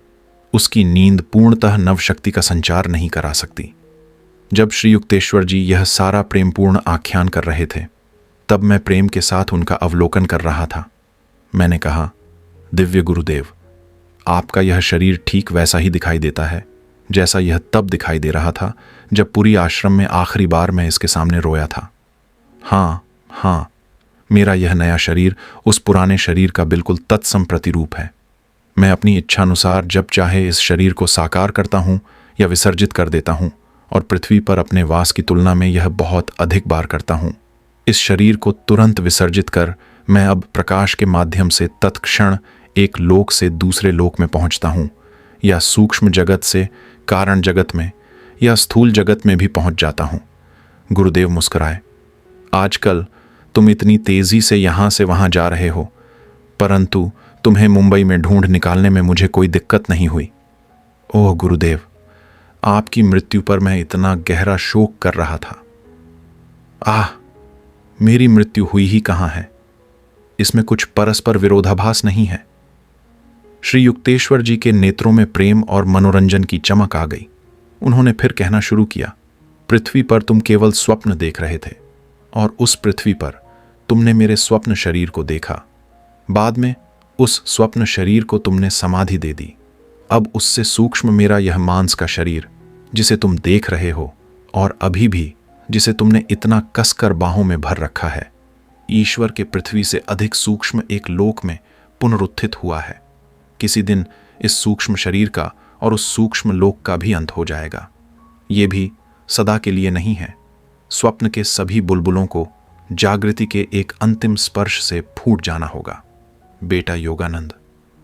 उसकी नींद पूर्णतः नव शक्ति का संचार नहीं करा सकती। जब श्री युक्तेश्वर जी यह सारा प्रेमपूर्ण आख्यान कर रहे थे, तब मैं प्रेम के साथ उनका अवलोकन कर रहा था। मैंने कहा, दिव्य गुरुदेव, आपका यह शरीर ठीक वैसा ही दिखाई देता है जैसा यह तब दिखाई दे रहा था जब पूरी आश्रम में आखिरी बार मैं इसके सामने रोया था। हाँ, मेरा यह नया शरीर उस पुराने शरीर का बिल्कुल तत्सम प्रतिरूप है। मैं अपनी इच्छानुसार जब चाहे इस शरीर को साकार करता हूँ या विसर्जित कर देता हूँ और पृथ्वी पर अपने वास की तुलना में यह बहुत अधिक बार करता हूँ। इस शरीर को तुरंत विसर्जित कर मैं अब प्रकाश के माध्यम से तत्क्षण एक लोक से दूसरे लोक में पहुँचता हूँ या सूक्ष्म जगत से कारण जगत में या स्थूल जगत में भी पहुँच जाता हूँ। गुरुदेव मुस्कुराए। आजकल तुम इतनी तेजी से यहां से वहां जा रहे हो, परंतु तुम्हें मुंबई में ढूंढ निकालने में मुझे कोई दिक्कत नहीं हुई। ओह गुरुदेव, आपकी मृत्यु पर मैं इतना गहरा शोक कर रहा था। मेरी मृत्यु हुई ही कहां है? इसमें कुछ परस्पर विरोधाभास नहीं है। श्री युक्तेश्वर जी के नेत्रों में प्रेम और मनोरंजन की चमक आ गई। उन्होंने फिर कहना शुरू किया, पृथ्वी पर तुम केवल स्वप्न देख रहे थे और उस पृथ्वी पर तुमने मेरे स्वप्न शरीर को देखा। बाद में उस स्वप्न शरीर को तुमने समाधि दे दी। अब उससे सूक्ष्म मेरा यह मांस का शरीर जिसे तुम देख रहे हो और अभी भी जिसे तुमने इतना कसकर बाहों में भर रखा है, ईश्वर के पृथ्वी से अधिक सूक्ष्म एक लोक में पुनरुत्थित हुआ है। किसी दिन इस सूक्ष्म शरीर का और उस सूक्ष्म लोक का भी अंत हो जाएगा। ये भी सदा के लिए नहीं है। स्वप्न के सभी बुलबुलों को जागृति के एक अंतिम स्पर्श से फूट जाना होगा। बेटा योगानंद,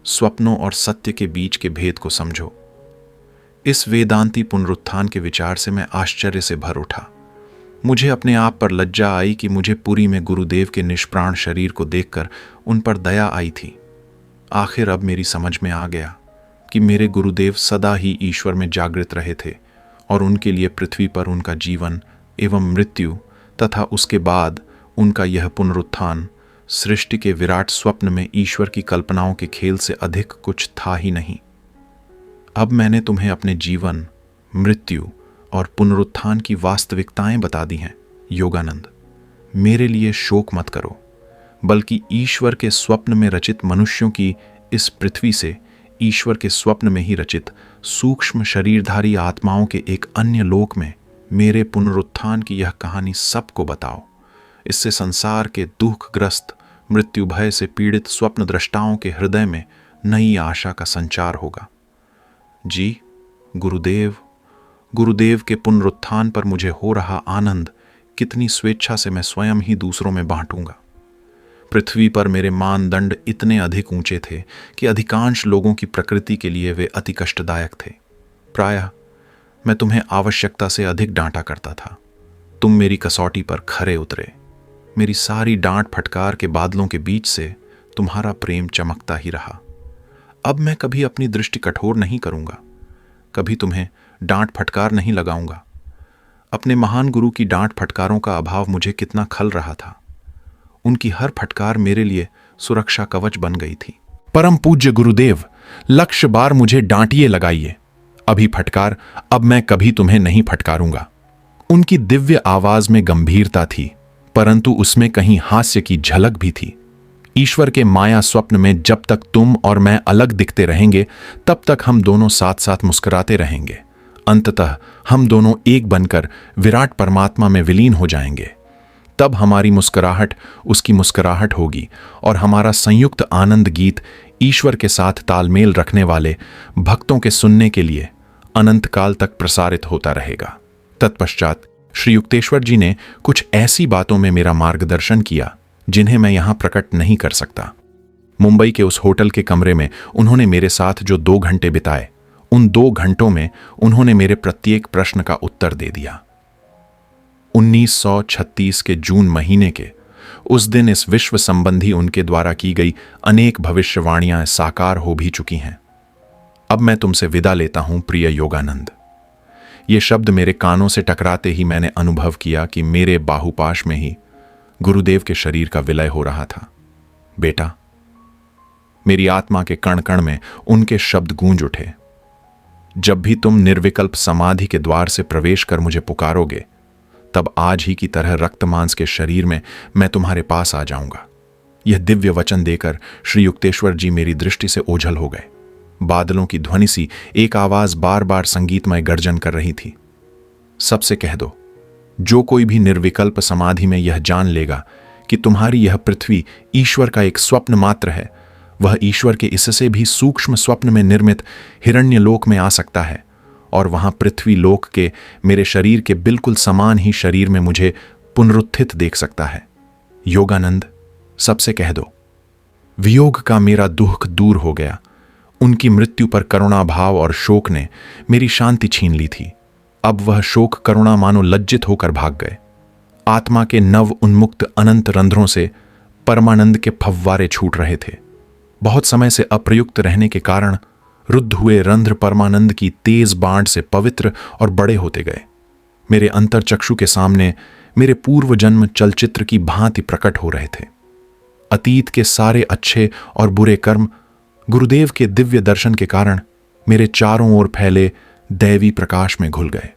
स्वप्नों और सत्य के बीच के भेद को समझो। इस वेदांती पुनरुत्थान के विचार से मैं आश्चर्य से भर उठा। मुझे अपने आप पर लज्जा आई कि मुझे पुरी में गुरुदेव के निष्प्राण शरीर को देखकर उन पर दया आई थी। आखिर अब मेरी समझ में आ गया कि मेरे गुरुदेव सदा ही ईश्वर में जागृत रहे थे और उनके लिए पृथ्वी पर उनका जीवन एवं मृत्यु तथा उसके बाद उनका यह पुनरुत्थान सृष्टि के विराट स्वप्न में ईश्वर की कल्पनाओं के खेल से अधिक कुछ था ही नहीं। अब मैंने तुम्हें अपने जीवन, मृत्यु और पुनरुत्थान की वास्तविकताएं बता दी हैं। योगानंद, मेरे लिए शोक मत करो, बल्कि ईश्वर के स्वप्न में रचित मनुष्यों की इस पृथ्वी से ईश्वर के स्वप्न में ही रचित सूक्ष्म शरीरधारी आत्माओं के एक अन्य लोक में मेरे पुनरुत्थान की यह कहानी सबको बताओ। इससे संसार के दुखग्रस्त, मृत्यु भय से पीड़ित स्वप्न दृष्टाओं के हृदय में नई आशा का संचार होगा। जी गुरुदेव, गुरुदेव के पुनरुत्थान पर मुझे हो रहा आनंद कितनी स्वेच्छा से मैं स्वयं ही दूसरों में बांटूंगा। पृथ्वी पर मेरे मानदंड इतने अधिक ऊंचे थे कि अधिकांश लोगों की प्रकृति के लिए वे अति कष्टदायक थे। प्रायः मैं तुम्हें आवश्यकता से अधिक डांटा करता था। तुम मेरी कसौटी पर खरे उतरे। मेरी सारी डांट फटकार के बादलों के बीच से तुम्हारा प्रेम चमकता ही रहा। अब मैं कभी अपनी दृष्टि कठोर नहीं करूंगा, कभी तुम्हें डांट फटकार नहीं लगाऊंगा। अपने महान गुरु की डांट फटकारों का अभाव मुझे कितना खल रहा था। उनकी हर फटकार मेरे लिए सुरक्षा कवच बन गई थी। परम पूज्य गुरुदेव, लक्ष्य बार मुझे डांटिए लगाइए। अभी फटकार, अब मैं कभी तुम्हें नहीं फटकारूंगा। उनकी दिव्य आवाज में गंभीरता थी, परंतु उसमें कहीं हास्य की झलक भी थी। ईश्वर के माया स्वप्न में जब तक तुम और मैं अलग दिखते रहेंगे, तब तक हम दोनों साथ साथ मुस्कुराते रहेंगे। अंततः हम दोनों एक बनकर विराट परमात्मा में विलीन हो जाएंगे। तब हमारी मुस्कुराहट उसकी मुस्कुराहट होगी और हमारा संयुक्त आनंद गीत ईश्वर के साथ तालमेल रखने वाले भक्तों के सुनने के लिए अनंत काल तक प्रसारित होता रहेगा। तत्पश्चात श्री युक्तेश्वर जी ने कुछ ऐसी बातों में मेरा मार्गदर्शन किया जिन्हें मैं यहां प्रकट नहीं कर सकता। मुंबई के उस होटल के कमरे में उन्होंने मेरे साथ जो 2 घंटे बिताए, उन 2 घंटों में उन्होंने मेरे प्रत्येक प्रश्न का उत्तर दे दिया। 1936 के जून महीने के उस दिन इस विश्व संबंधी उनके द्वारा की गई अनेक भविष्यवाणियां साकार हो भी चुकी हैं। अब मैं तुमसे विदा लेता हूं प्रिय योगानंद। ये शब्द मेरे कानों से टकराते ही मैंने अनुभव किया कि मेरे बाहुपाश में ही गुरुदेव के शरीर का विलय हो रहा था। बेटा, मेरी आत्मा के कण कण में उनके शब्द गूंज उठे। जब भी तुम निर्विकल्प समाधि के द्वार से प्रवेश कर मुझे पुकारोगे, तब आज ही की तरह रक्त मांस के शरीर में मैं तुम्हारे पास आ जाऊंगा। यह दिव्य वचन देकर श्री युक्तेश्वर जी मेरी दृष्टि से ओझल हो गए। बादलों की ध्वनि सी एक आवाज बार बार संगीतमय गर्जन कर रही थी। सबसे कह दो, जो कोई भी निर्विकल्प समाधि में यह जान लेगा कि तुम्हारी यह पृथ्वी ईश्वर का एक स्वप्न मात्र है, वह ईश्वर के इससे भी सूक्ष्म स्वप्न में निर्मित हिरण्य लोक में आ सकता है और वहां पृथ्वी लोक के मेरे शरीर के बिल्कुल समान ही शरीर में मुझे पुनरुत्थित देख सकता है। योगानंद, सबसे कह दो, वियोग का मेरा दुख दूर हो गया। उनकी मृत्यु पर करुणा भाव और शोक ने मेरी शांति छीन ली थी। अब वह शोक करुणा मानो लज्जित होकर भाग गए। आत्मा के नव उन्मुक्त अनंत रंध्रों से परमानंद के फव्वारे छूट रहे थे। बहुत समय से अप्रयुक्त रहने के कारण रुद्ध हुए रंध्र परमानंद की तेज बाण से पवित्र और बड़े होते गए। मेरे अंतरचक्षु के सामने मेरे पूर्व जन्म चलचित्र की भांति प्रकट हो रहे थे। अतीत के सारे अच्छे और बुरे कर्म गुरुदेव के दिव्य दर्शन के कारण मेरे चारों ओर फैले दैवी प्रकाश में घुल गए।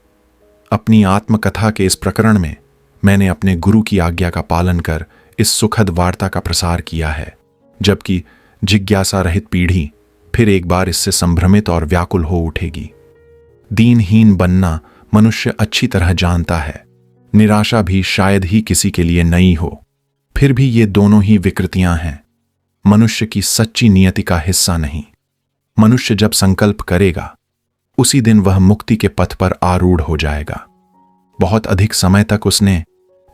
अपनी आत्मकथा के इस प्रकरण में मैंने अपने गुरु की आज्ञा का पालन कर इस सुखद वार्ता का प्रसार किया है, जबकि जिज्ञासा रहित पीढ़ी फिर एक बार इससे संभ्रमित और व्याकुल हो उठेगी। दीनहीन बनना मनुष्य अच्छी तरह जानता है। निराशा भी शायद ही किसी के लिए नई हो। फिर भी ये दोनों ही विकृतियां हैं, मनुष्य की सच्ची नियति का हिस्सा नहीं। मनुष्य जब संकल्प करेगा, उसी दिन वह मुक्ति के पथ पर आरूढ़ हो जाएगा। बहुत अधिक समय तक उसने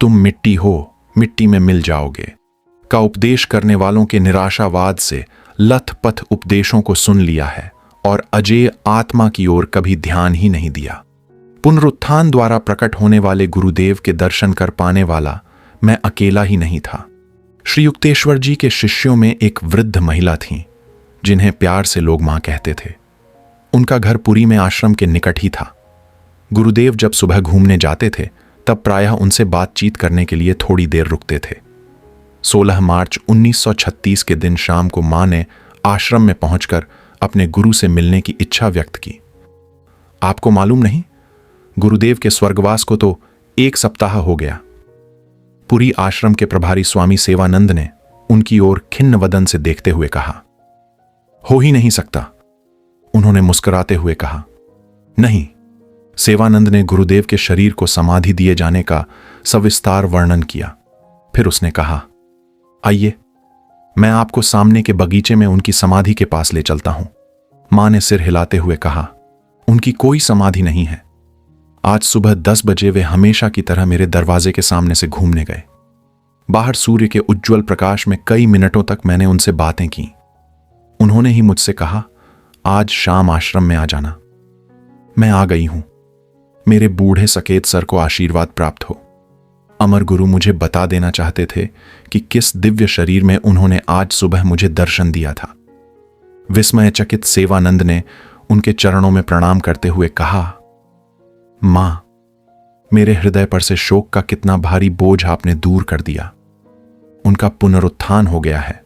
तुम मिट्टी हो, मिट्टी में मिल जाओगे का उपदेश करने वालों के निराशावाद से लथ पथ उपदेशों को सुन लिया है और अजेय आत्मा की ओर कभी ध्यान ही नहीं दिया। पुनरुत्थान द्वारा प्रकट होने वाले गुरुदेव के दर्शन कर पाने वाला मैं अकेला ही नहीं था। श्री युक्तेश्वर जी के शिष्यों में एक वृद्ध महिला थी, जिन्हें प्यार से लोग मां कहते थे। उनका घर पुरी में आश्रम के निकट ही था। गुरुदेव जब सुबह घूमने जाते थे, तब प्रायः उनसे बातचीत करने के लिए थोड़ी देर रुकते थे। 16 मार्च 1936 के दिन शाम को मां ने आश्रम में पहुंचकर अपने गुरु से मिलने की इच्छा व्यक्त की। आपको मालूम नहीं, गुरुदेव के स्वर्गवास को तो 1 सप्ताह हो गया। पुरी आश्रम के प्रभारी स्वामी सेवानंद ने उनकी ओर खिन्न वदन से देखते हुए कहा। हो ही नहीं सकता, उन्होंने मुस्कुराते हुए कहा। नहीं, सेवानंद ने गुरुदेव के शरीर को समाधि दिए जाने का सविस्तार वर्णन किया। फिर उसने कहा, आइए, मैं आपको सामने के बगीचे में उनकी समाधि के पास ले चलता हूं। मां ने सिर हिलाते हुए कहा, उनकी कोई समाधि नहीं है। आज सुबह 10 बजे वे हमेशा की तरह मेरे दरवाजे के सामने से घूमने गए। बाहर सूर्य के उज्ज्वल प्रकाश में कई मिनटों तक मैंने उनसे बातें की। उन्होंने ही मुझसे कहा, आज शाम आश्रम में आ जाना। मैं आ गई हूं। मेरे बूढ़े सकेत सर को आशीर्वाद प्राप्त हो। अमर गुरु मुझे बता देना चाहते थे कि किस दिव्य शरीर में उन्होंने आज सुबह मुझे दर्शन दिया था। विस्मयचकित सेवानंद ने उनके चरणों में प्रणाम करते हुए कहा, मां, मेरे हृदय पर से शोक का कितना भारी बोझ आपने दूर कर दिया। उनका पुनरुत्थान हो गया है।